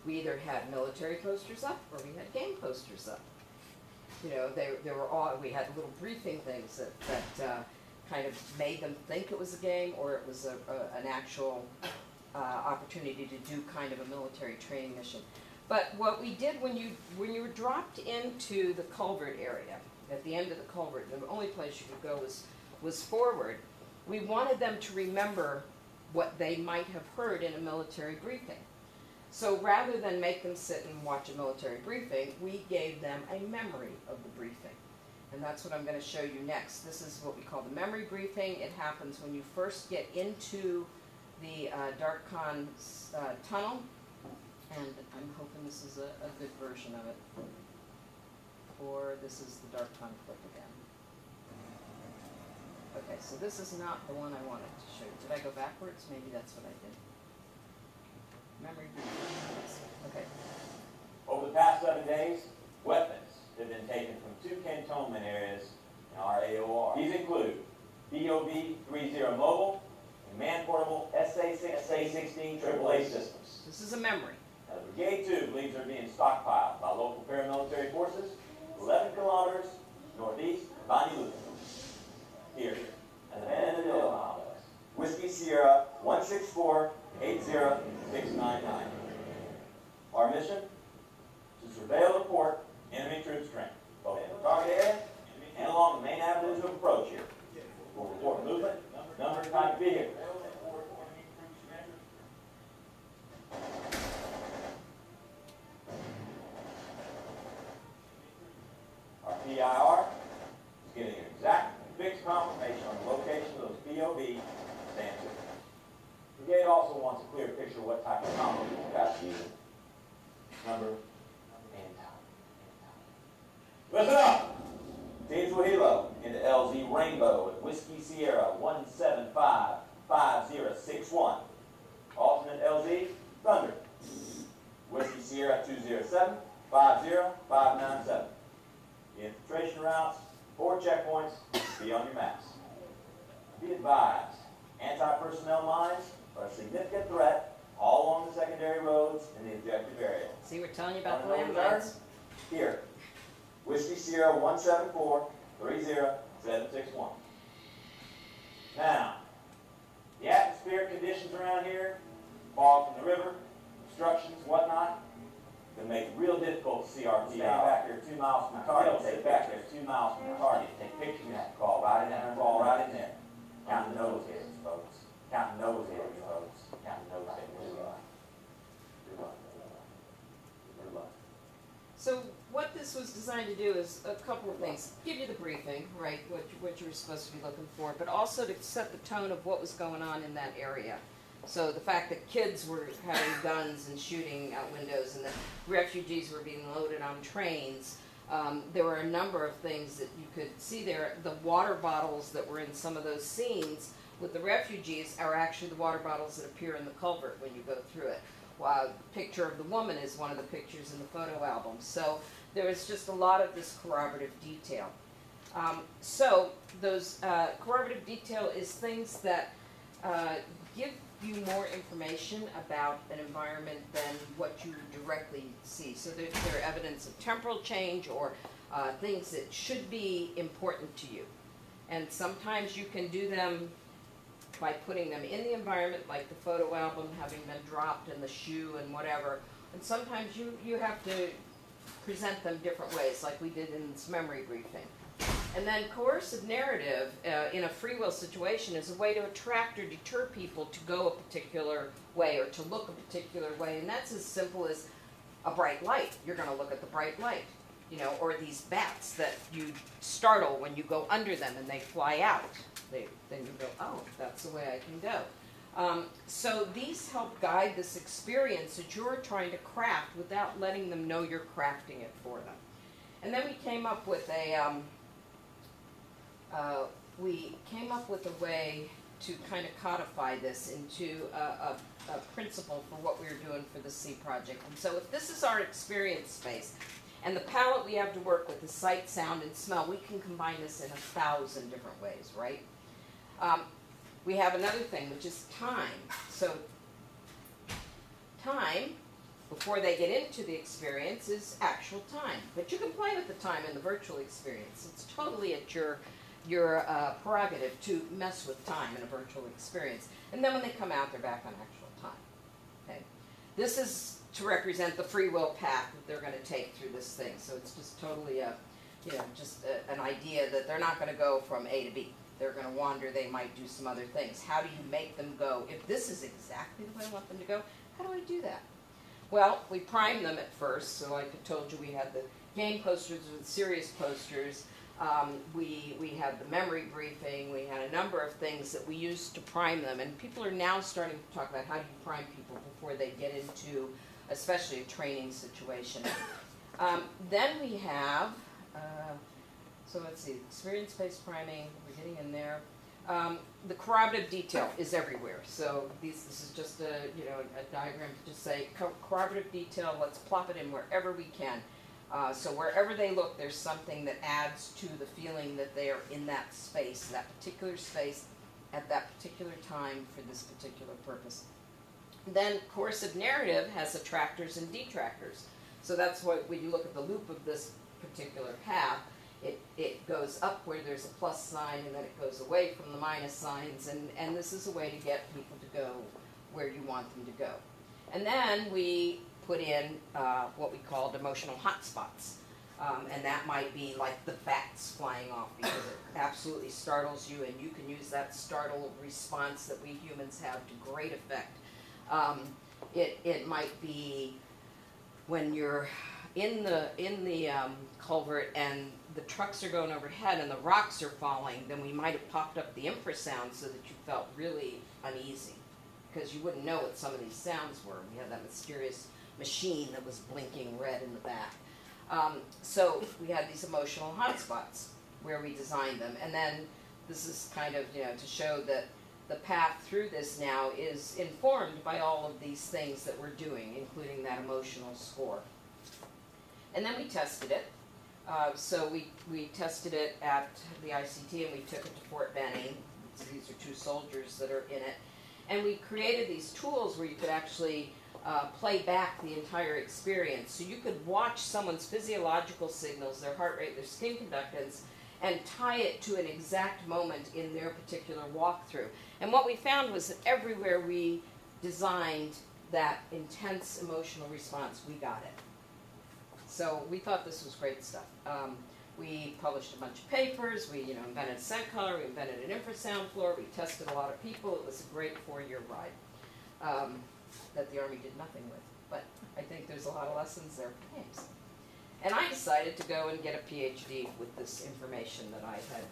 we either had military posters up or we had game posters up. You know, they were all, we had little briefing things that kind of made them think it was a game, or it was an actual opportunity to do kind of a military training mission. But what we did when you were dropped into the culvert area, at the end of the culvert, the only place you could go was forward, we wanted them to remember what they might have heard in a military briefing. So rather than make them sit and watch a military briefing, we gave them a memory of the briefing. And that's what I'm going to show you next. This is what we call the memory briefing. It happens when you first get into the DarkCon tunnel, and I'm hoping this is a good version of it. Or this is the DarkCon clip again. Okay, so this is not the one I wanted to show you. Did I go backwards? Maybe that's what I did. Memory briefing. Okay. Over the past 7 days, weapons have been taken from 2 cantonment areas in our AOR. These include BOV-30 mobile and man-portable SA-16 AAA systems. This is a memory. Now, Brigade 2 believes they're being stockpiled by local paramilitary forces 11 kilometers northeast of Bonnie Luton. Here, at the end of the complex. Whiskey Sierra 164-80699. Our mission? To surveil the port, enemy troops strength, both in the target area and along the main avenues of approach here. We'll report movement, number, type of vehicle. Our PIR is getting an exact and fixed confirmation on the location of those POV stands. Brigade also wants a clear picture of what type of combo we've got to use. Number and time. Listen up! Team Swahilo into LZ Rainbow at Whiskey Sierra 1755061. Alternate LZ Thunder. Whiskey Sierra 207-50597. The infiltration routes, 4 checkpoints, be on your maps. Be advised, anti-personnel mines are a significant threat all along the secondary roads in the objective area. See, we're telling you about the Want to know landmines. Here, Whiskey Sierra 174-30761. Now, the atmospheric conditions around here, fog from the river, obstructions, whatnot, can make it real difficult to see our PI. Stay back there 2 miles from the target. Stay back there 2 miles from the target. Take pictures and crawl right in there. Crawl right in there. Counting nose hairs, folks. Counting nose hairs, folks. Counting nose hairs. Good luck. Good luck. So what this was designed to do is a couple of things. Give you the briefing, right, what you were supposed to be looking for, but also to set the tone of what was going on in that area. So the fact that kids were having guns and shooting out windows and that refugees were being loaded on trains. There were a number of things that you could see there. The water bottles that were in some of those scenes with the refugees are actually the water bottles that appear in the culvert when you go through it. The picture of the woman is one of the pictures in the photo album. So there was just a lot of this corroborative detail. So those corroborative detail is things that give you more information about an environment than what you directly see. So they're evidence of temporal change or things that should be important to you. And sometimes you can do them by putting them in the environment, like the photo album having been dropped and the shoe and whatever. And sometimes you have to present them different ways, like we did in this memory briefing. And then coercive narrative in a free will situation is a way to attract or deter people to go a particular way or to look a particular way. And that's as simple as a bright light. You're going to look at the bright light, you know, or these bats that you startle when you go under them and they fly out. Then you go, oh, that's the way I can go. So these help guide this experience that you're trying to craft without letting them know you're crafting it for them. And then we came up with a way to kind of codify this into a principle for what we were doing for the C project. And so if this is our experience space, and the palette we have to work with is sight, sound, and smell, we can combine this in 1,000 different ways, right? We have another thing, which is time. So time, before they get into the experience, is actual time. But you can play with the time in the virtual experience. It's totally at your prerogative to mess with time in a virtual experience. And then when they come out, they're back on actual time. Okay? This is to represent the free will path that they're going to take through this thing. So it's just totally an idea that they're not going to go from A to B. They're going to wander. They might do some other things. How do you make them go? If this is exactly the way I want them to go, how do I do that? Well, we prime them at first. So like I told you, we had the game posters with serious posters. We had the memory briefing. We had a number of things that we used to prime them. And people are now starting to talk about how do you prime people before they get into, especially a training situation. Then we have, so let's see, experience-based priming, we're getting in there. The corroborative detail is everywhere. So this is just a diagram to just say corroborative detail, let's plop it in wherever we can. So wherever they look, there's something that adds to the feeling that they are in that space, that particular space, at that particular time for this particular purpose. Then coercive narrative has attractors and detractors. So that's what, when you look at the loop of this particular path, it goes up where there's a plus sign, and then it goes away from the minus signs, and this is a way to get people to go where you want them to go. And then we put in what we called emotional hotspots. And that might be like the bats flying off because it absolutely startles you, and you can use that startle response that we humans have to great effect. It might be when you're in the culvert and the trucks are going overhead and the rocks are falling, then we might have popped up the infrasound so that you felt really uneasy because you wouldn't know what some of these sounds were. We had that mysterious machine that was blinking red in the back. So we had these emotional hotspots where we designed them. And then this is kind of, to show that the path through this now is informed by all of these things that we're doing, including that emotional score. And then we tested it. So we tested it at the ICT, and we took it to Fort Benning. So these are 2 soldiers that are in it. And we created these tools where you could actually play back the entire experience. So you could watch someone's physiological signals, their heart rate, their skin conductance, and tie it to an exact moment in their particular walkthrough. And what we found was that everywhere we designed that intense emotional response, we got it. So we thought this was great stuff. We published a bunch of papers, we invented scent color, we invented an infrasound floor, we tested a lot of people. It was a great 4-year ride that the Army did nothing with. But I think there's a lot of lessons there for games. And I decided to go and get a PhD with this information that I had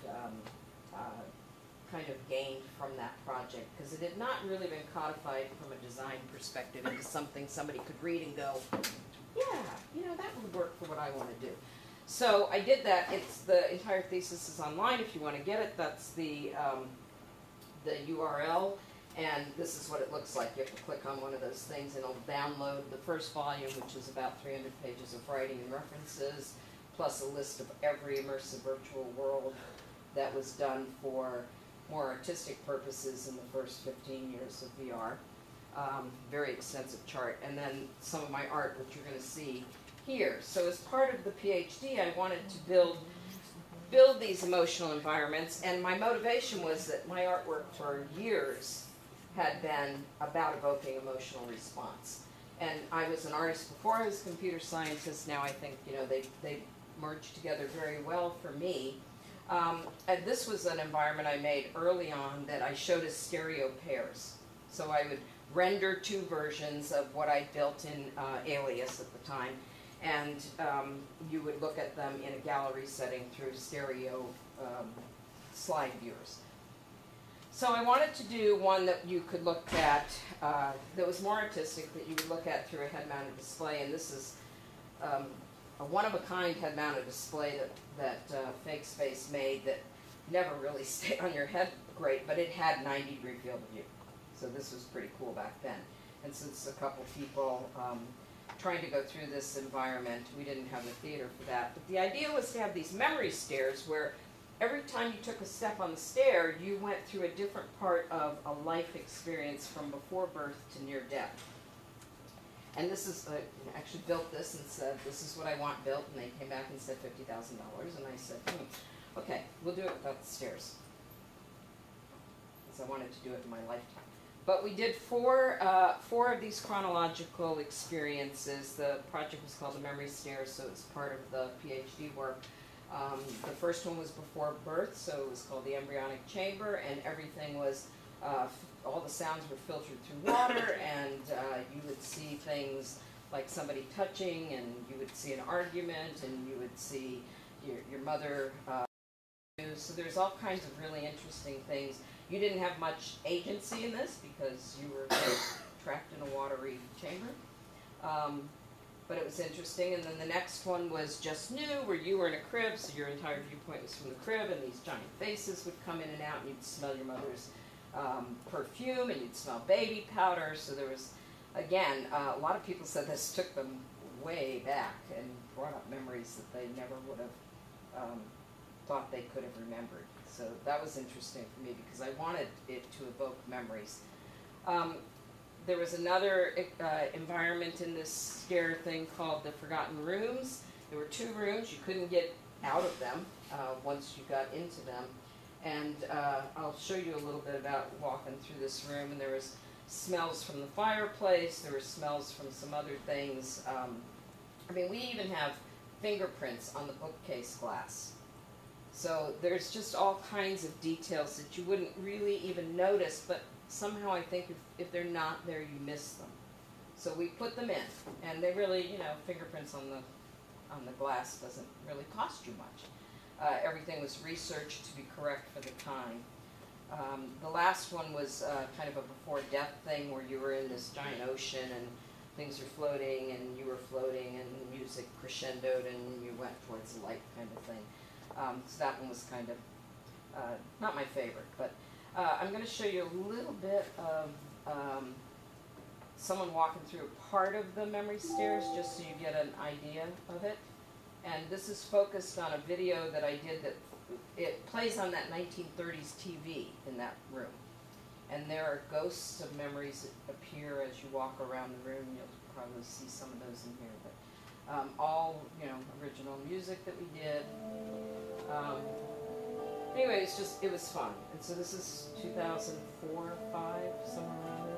kind of gained from that project, because it had not really been codified from a design perspective into something somebody could read and go, yeah, that would work for what I want to do. So I did that. The entire thesis is online if you want to get it. That's the URL, and this is what it looks like. You have to click on one of those things and it'll download the first volume, which is about 300 pages of writing and references, plus a list of every immersive virtual world that was done for more artistic purposes in the first 15 years of VR. Very extensive chart. And then some of my art, which you're going to see here. So as part of the PhD, I wanted to build these emotional environments, and my motivation was that my artwork for years had been about evoking emotional response. And I was an artist before I was a computer scientist. Now I think they merged together very well for me. And this was an environment I made early on that I showed as stereo pairs. So I would render 2 versions of what I built in Alias at the time, and you would look at them in a gallery setting through stereo slide viewers. So I wanted to do one that you could look at that was more artistic, that you would look at through a head-mounted display, and this is a one-of-a-kind head-mounted display that Fake Space made that never really stayed on your head great, but it had 90-degree field of view. So this was pretty cool back then. And since a couple people trying to go through this environment, we didn't have the theater for that. But the idea was to have these memory stairs where every time you took a step on the stair, you went through a different part of a life experience from before birth to near death. And this is, I actually built this and said, this is what I want built, and they came back and said $50,000, and I said, okay, we'll do it without the stairs, because I wanted to do it in my lifetime. But we did four of these chronological experiences. The project was called the Memory Stairs, so it's part of the PhD work. The first one was before birth, so it was called the embryonic chamber, and everything was, all the sounds were filtered through water, and you would see things like somebody touching, and you would see an argument, and you would see your mother. So there's all kinds of really interesting things. You didn't have much agency in this because you were trapped in a watery chamber. But it was interesting. And then the next one was Just New, where you were in a crib, so your entire viewpoint was from the crib, and these giant faces would come in and out, and you'd smell your mother's perfume, and you'd smell baby powder. So there was, again, a lot of people said this took them way back and brought up memories that they never would have thought they could have remembered. So that was interesting for me because I wanted it to evoke memories. There was another environment in this scare thing called the Forgotten Rooms. There were 2 rooms. You couldn't get out of them once you got into them. And I'll show you a little bit about walking through this room. And there was smells from the fireplace. There were smells from some other things. I mean, we even have fingerprints on the bookcase glass. So there's just all kinds of details that you wouldn't really even notice, but somehow I think if they're not there, you miss them. So we put them in, and they really, fingerprints on the glass doesn't really cost you much. Everything was researched to be correct for the time. The last one was kind of a before-death thing where you were in this giant ocean and things were floating and you were floating and the music crescendoed and you went towards the light kind of thing. So that one was kind of not my favorite, but I'm going to show you a little bit of someone walking through a part of the memory stairs just so you get an idea of it. And this is focused on a video that I did that it plays on that 1930s TV in that room. And there are ghosts of memories that appear as you walk around the room. You'll probably see some of those in here. But all, original music that we did. Anyway, it was fun. And so this is 2004, 5, somewhere around there.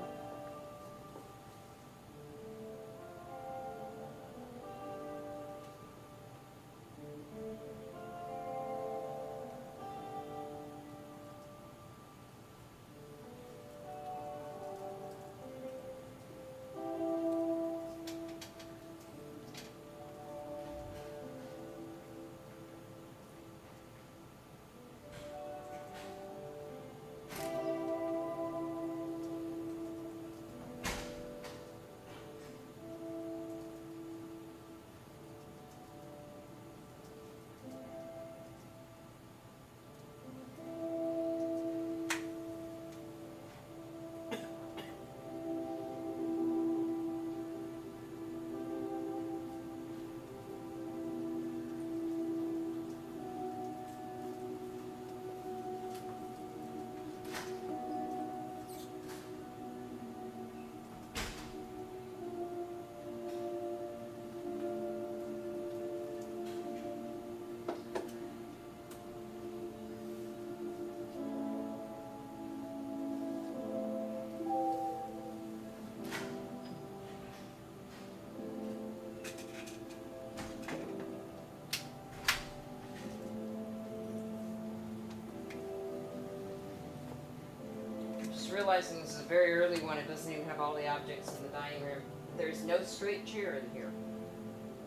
realizing this is a very early one. It doesn't even have all the objects in the dining room. There's no straight chair in here.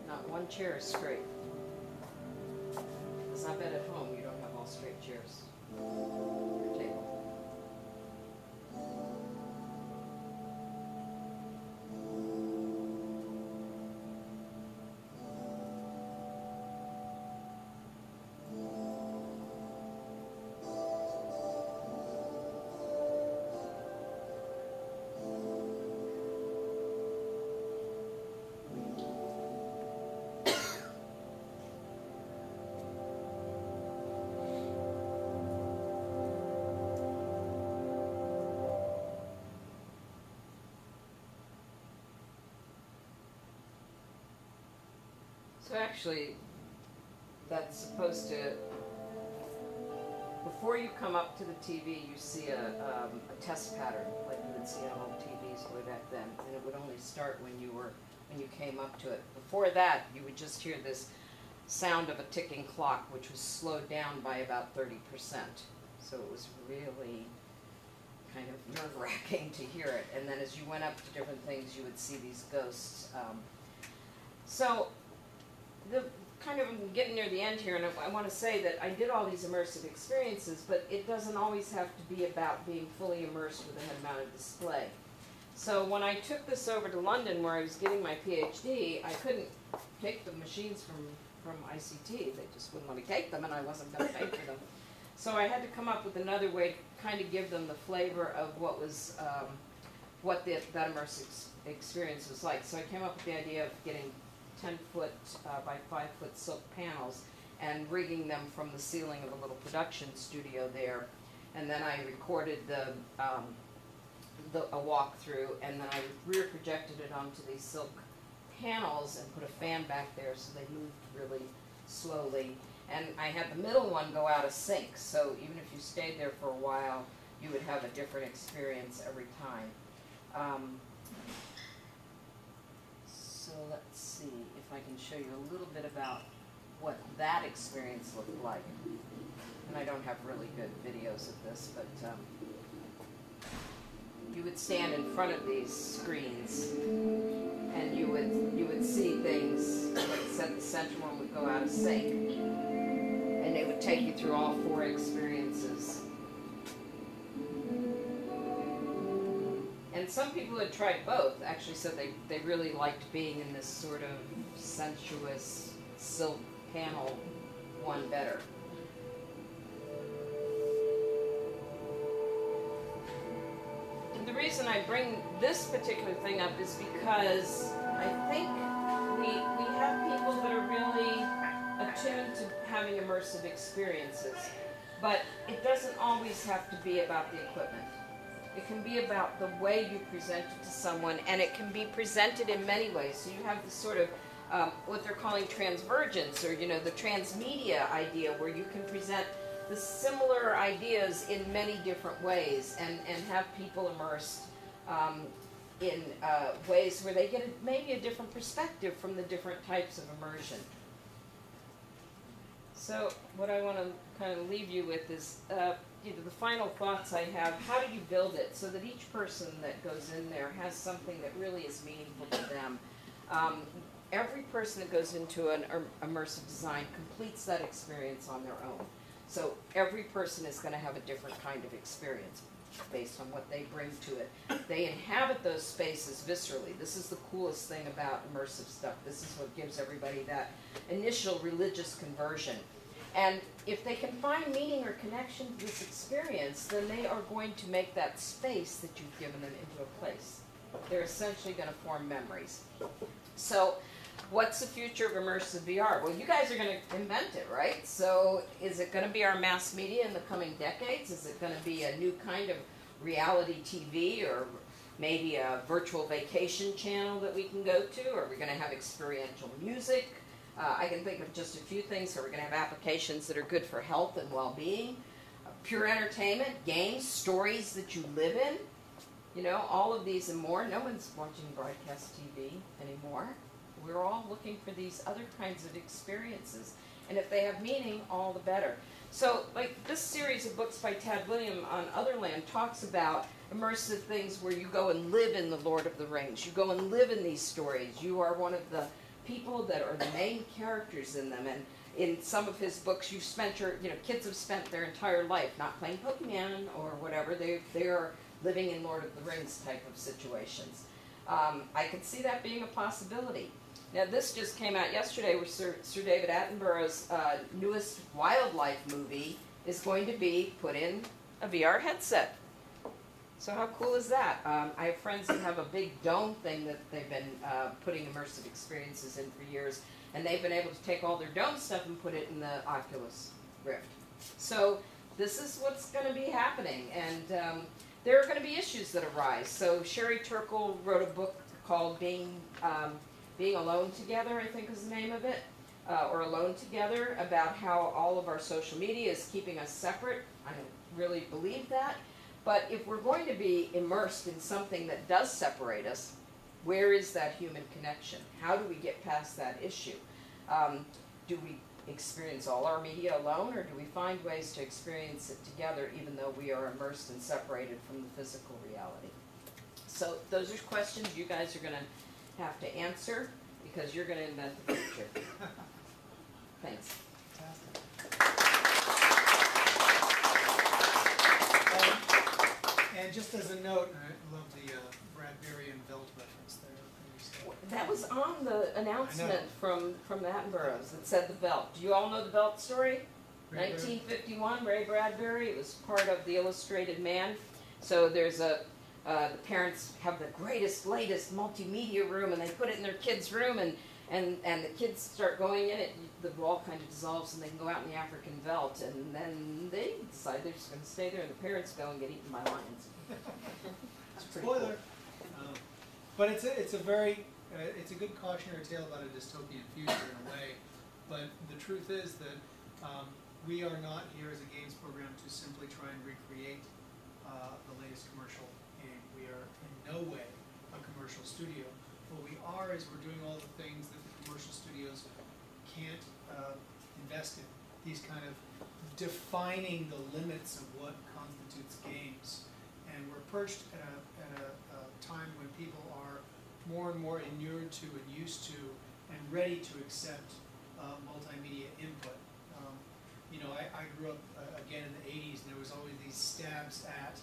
Not one chair is straight. Because I bet at home you don't have all straight chairs. Your table. So actually, that's supposed to, before you come up to the TV, you see a test pattern, like you would see on old TVs way back then, and it would only start when you came up to it. Before that, you would just hear this sound of a ticking clock, which was slowed down by about 30%. So it was really kind of nerve-wracking to hear it. And then as you went up to different things, you would see these ghosts. So the kind of getting near the end here, and I want to say that I did all these immersive experiences, but it doesn't always have to be about being fully immersed with a head-mounted display. So when I took this over to London, where I was getting my PhD, I couldn't take the machines from ICT. They just wouldn't let me take them, and I wasn't going to pay for them. So I had to come up with another way to kind of give them the flavor of what was that immersive experience was like. So I came up with the idea of getting 10-foot by 5-foot silk panels and rigging them from the ceiling of a little production studio there. And then I recorded a walkthrough, and then I rear projected it onto these silk panels and put a fan back there so they moved really slowly. And I had the middle one go out of sync, so even if you stayed there for a while, you would have a different experience every time. So let's see if I can show you a little bit about what that experience looked like. And I don't have really good videos of this, but you would stand in front of these screens, and you would see things. Like I said, the center one would go out of sync, and it would take you through all 4 experiences. And some people who had tried both actually said they really liked being in this sort of sensuous silk panel one better. And the reason I bring this particular thing up is because I think we have people that are really attuned to having immersive experiences, but it doesn't always have to be about the equipment. It can be about the way you present it to someone, and it can be presented in many ways. So you have this sort of what they're calling transvergence, or the transmedia idea, where you can present the similar ideas in many different ways, and have people immersed in ways where they get maybe a different perspective from the different types of immersion. So what I want to kind of leave you with is the final thoughts I have. How do you build it so that each person that goes in there has something that really is meaningful to them? Every person that goes into an immersive design completes that experience on their own. So every person is going to have a different kind of experience based on what they bring to it. They inhabit those spaces viscerally. This is the coolest thing about immersive stuff. This is what gives everybody that initial religious conversion. And if they can find meaning or connection to this experience, then they are going to make that space that you've given them into a place. They're essentially going to form memories. So what's the future of immersive VR? Well, you guys are going to invent it, right? So is it going to be our mass media in the coming decades? Is it going to be a new kind of reality TV, or maybe a virtual vacation channel that we can go to? Are we going to have experiential music? I can think of just a few things. So we're going to have applications that are good for health and well-being, pure entertainment, games, stories that you live in, all of these and more. No one's watching broadcast TV anymore. We're all looking for these other kinds of experiences. And if they have meaning, all the better. So, like, this series of books by Tad William on Otherland talks about immersive things where you go and live in the Lord of the Rings. You go and live in these stories. You are one of the people that are the main characters in them. And in some of his books, you've spent kids have spent their entire life not playing Pokemon or whatever. They are living in Lord of the Rings type of situations. I could see that being a possibility. Now, this just came out yesterday where Sir David Attenborough's newest wildlife movie is going to be put in a VR headset. So how cool is that? I have friends that have a big dome thing that they've been putting immersive experiences in for years, and they've been able to take all their dome stuff and put it in the Oculus Rift. So this is what's going to be happening, and there are going to be issues that arise. So Sherry Turkle wrote a book called Being Alone Together, I think is the name of it, or Alone Together, about how all of our social media is keeping us separate. I don't really believe that. But if we're going to be immersed in something that does separate us, where is that human connection? How do we get past that issue? Do we experience all our media alone, or do we find ways to experience it together even though we are immersed and separated from the physical reality? So those are questions you guys are going to have to answer because you're going to invent the future. Thanks. And just as a note, I love the Bradbury and Velt reference there. That was on the announcement from the Attenboroughs that said the Velt. Do you all know the Velt story? 1951, Ray Bradbury. It was part of the Illustrated Man. So there's the parents have the greatest, latest multimedia room, and they put it in their kids' room, and the kids start going in it. The wall kind of dissolves, and they can go out in the African Veld, and then they decide they're just going to stay there, and the parents go and get eaten by lions. It's pretty Spoiler. cool. But it's a very it's a good cautionary tale about a dystopian future in a way. But the truth is that we are not here as a games program to simply try and recreate the latest commercial game. We are in no way a commercial studio. What we are is we're doing all the things that the commercial studios can't invest in. These kind of defining the limits of what constitutes games. And we're perched at a time when people are more and more inured to and used to and ready to accept multimedia input. I grew up again in the 80s, and there was always these stabs at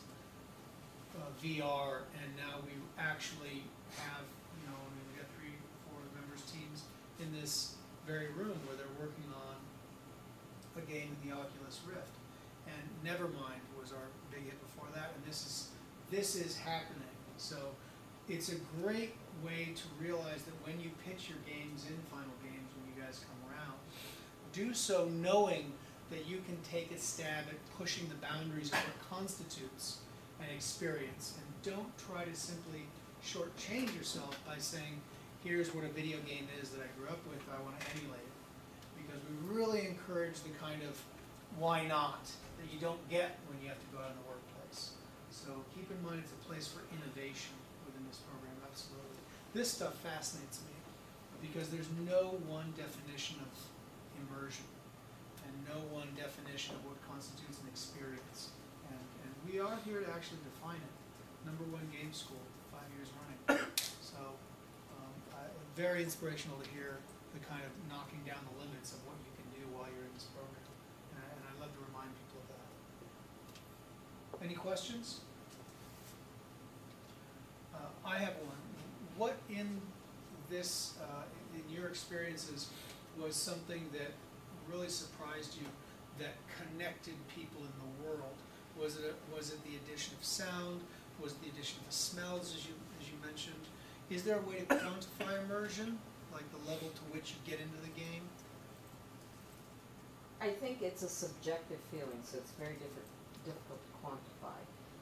VR, and now we actually have, we've got 3 or 4 members teams in this very room where they're working on a game in the Oculus Rift. And Nevermind was our big hit before that, and this is happening. So it's a great way to realize that when you pitch your games in Final Games, when you guys come around, do so knowing that you can take a stab at pushing the boundaries of what constitutes an experience, and don't try to simply shortchange yourself by saying, here's what a video game is that I grew up with, I want to emulate it. Because we really encourage the kind of why not that you don't get when you have to go out in the workplace. So keep in mind it's a place for innovation within this program, absolutely. This stuff fascinates me because there's no one definition of immersion and no one definition of what constitutes an experience. And we are here to actually define it. #1 game school, 5 years running. So very inspirational to hear the kind of knocking down the limits of what you can do while you're in this program. And I love to remind people of that. Any questions? I have one. What in this, in your experiences, was something that really surprised you, that connected people in the world? Was it the addition of sound? Was it the addition of the smells, as you mentioned? Is there a way to quantify immersion, like the level to which you get into the game? I think it's a subjective feeling, so it's very difficult to quantify.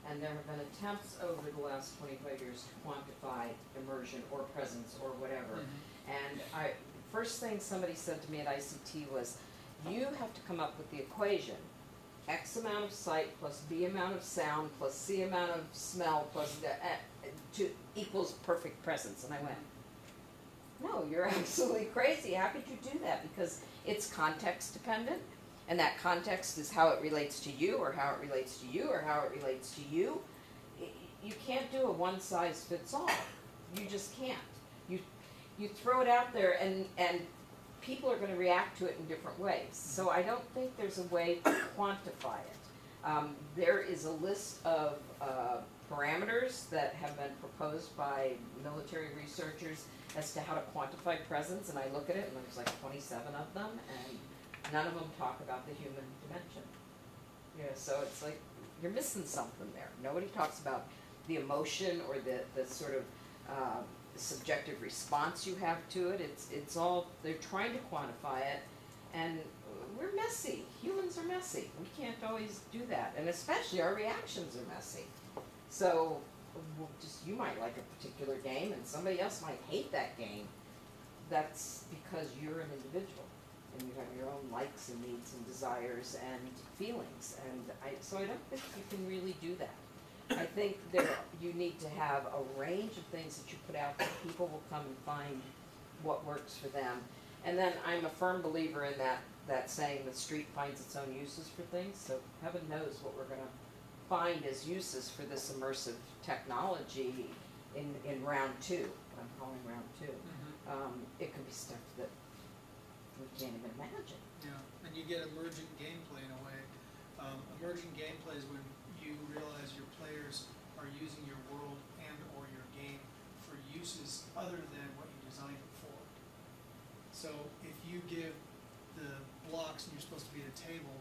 And there have been attempts over the last 25 years to quantify immersion or presence or whatever. And first thing somebody said to me at ICT was, you have to come up with the equation. X amount of sight plus B amount of sound plus C amount of smell plus equals perfect presence. And I went, no, you're absolutely crazy. How could you do that? Because it's context dependent. and that context is how it relates to you, or how it relates to you, or how it relates to you, you can't do a one-size-fits-all. You just can't. You throw it out there, and people are going to react to it in different ways. So I don't think there's a way to quantify it. There is a list of parameters that have been proposed by military researchers as to how to quantify presence, and I look at it, and there's like 27 of them, and none of them talk about the human dimension. You know, so it's like you're missing something there. Nobody talks about the emotion or the sort of subjective response you have to it. It's all, they're trying to quantify it, and we're messy. Humans are messy. We can't always do that, and especially our reactions are messy. So just, you might like a particular game, and somebody else might hate that game. That's because you're an individual, and you have your own likes and needs and desires and feelings, and so I don't think you can really do that. I think you need to have a range of things that you put out there. People will come and find what works for them. And then I'm a firm believer in that saying, the street finds its own uses for things. So heaven knows what we're going to find as uses for this immersive technology in round 2. What I'm calling round 2. It could be stuff that we can't even imagine. Yeah, and you get emergent gameplay in a way. Emergent gameplay is when you realize your players are using your world and or your game for uses other than what you designed it for. So if you give the blocks and you're supposed to be at a table,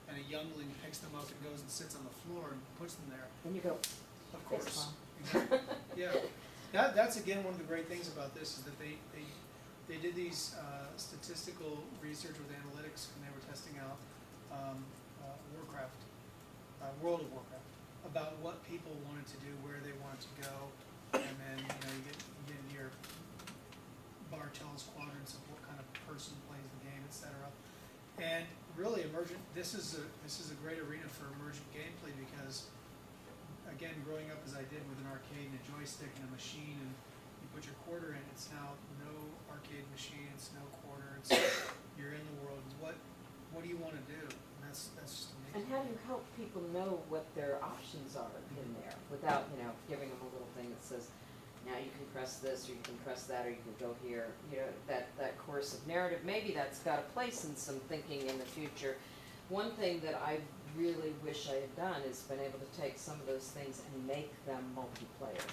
and a youngling picks them up and goes and sits on the floor and puts them there. And you go, of course. Exactly. Yeah. That's again one of the great things about this is that they did these statistical research with analytics when they were testing out World of Warcraft, about what people wanted to do, where they wanted to go, and then you get into your Bartell's quadrants of what kind of person plays the game, etc. And really, this is a great arena for emergent gameplay because, again, growing up as I did with an arcade and a joystick and a machine, and you put your quarter in, it's now no arcade machine, it's no quarter, it's you're in the world. What do you want to do? And that's just amazing. And how do you help people know what their options are in there without, giving them a little thing that says, now you can press this, or you can press that, or you can go here. That coercive narrative, maybe that's got a place in some thinking in the future. One thing that I really wish I had done is been able to take some of those things and make them multiplayer.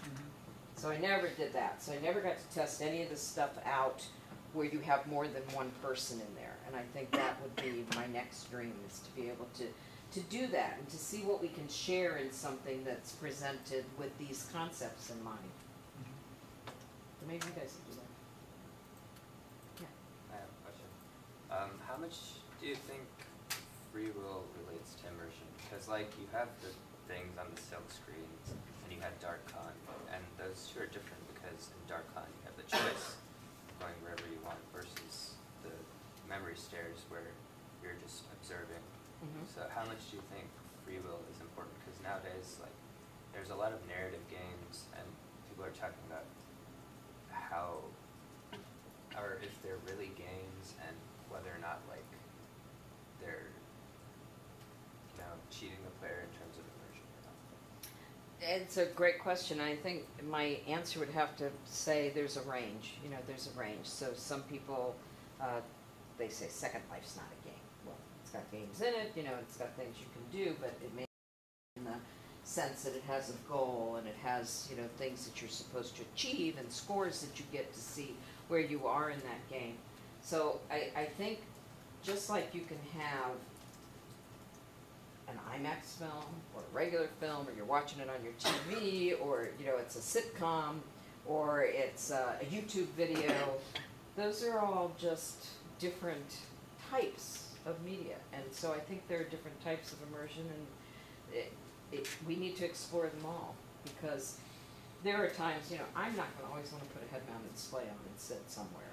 So I never did that. So I never got to test any of this stuff out where you have more than one person in there. And I think that would be my next dream, is to be able to do that and to see what we can share in something that's presented with these concepts in mind. So maybe you guys can do that. Yeah. I have a question. How much do you think free will relates to immersion? Because you have the things on the silk screens, and you have DarkCon, and those two are different because in DarkCon you have the choice of going wherever you want versus the memory stairs where you're just observing. So how much do you think free will is important? Because nowadays, there's a lot of narrative games, and people are talking about how, or if they're really games, and whether or not they're cheating the player in terms of immersion or not. It's a great question. I think my answer would have to say there's a range. There's a range. So some people, they say Second Life's not a game. Well, it's got games in it, it's got things you can do, but it may in the sense that it has a goal, and it has, things that you're supposed to achieve and scores that you get to see where you are in that game. So I think just like you can have an IMAX film or a regular film, or you're watching it on your TV, or it's a sitcom, or it's a YouTube video, those are all just different types of media. And so I think there are different types of immersion, and we need to explore them all, because there are times, I'm not going to always want to put a head-mounted display on and sit somewhere,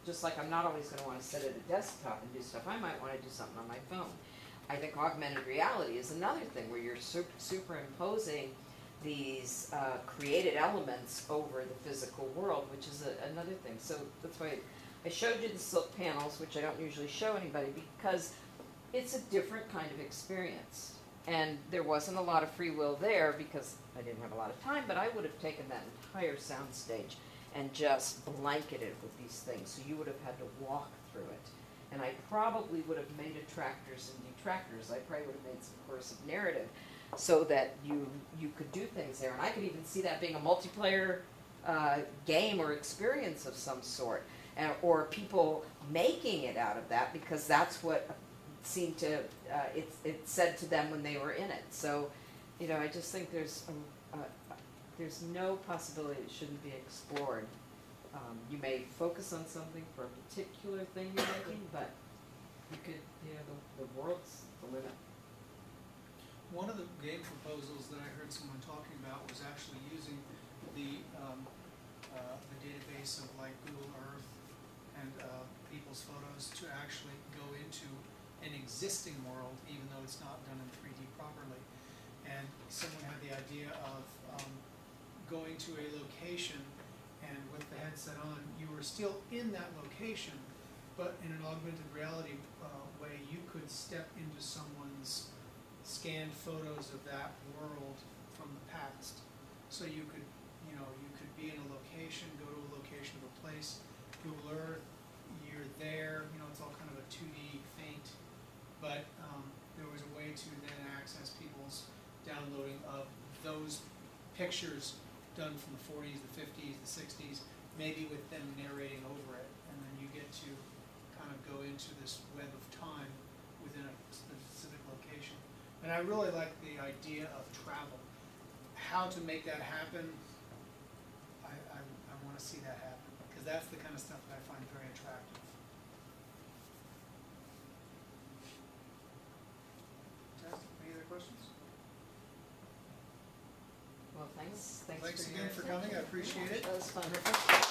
just like I'm not always going to want to sit at a desktop and do stuff. I might want to do something on my phone. I think augmented reality is another thing where you're superimposing these created elements over the physical world, which is another thing. So that's why I showed you the silk panels, which I don't usually show anybody, because it's a different kind of experience. And there wasn't a lot of free will there because I didn't have a lot of time, but I would have taken that entire soundstage and just blanketed it with these things. So you would have had to walk through it. And I probably would have made attractors and detractors. I probably would have made some coercive narrative so that you could do things there. And I could even see that being a multiplayer game or experience of some sort. Or people making it out of that because that's what seemed to, it said to them when they were in it. So, you know, I just think there's no possibility it shouldn't be explored. You may focus on something for a particular thing you're making, but you could, you know, the world's the limit. One of the game proposals that I heard someone talking about was actually using the database of like Google Earth and people's photos to actually go into an existing world, even though it's not done in 3D properly. And someone had the idea of going to a location, and with the headset on, you were still in that location, but in an augmented reality way, you could step into someone's scanned photos of that world from the past. So you could, you know, you could be in a location, go to a location of a place, Google Earth, you're there, you know, it's all kind of a 2D faint, but there was a way to then access people's downloading of those pictures done from the 40s, the 50s, the 60s, maybe with them narrating over it, and then you get to kind of go into this web of time within a specific location. And I really like the idea of travel. How to make that happen, I want to see that happen, because that's the kind of stuff that I find very attractive. Fantastic. Any other questions? Well, thanks. Thanks for again for coming. I appreciate it. That was fun.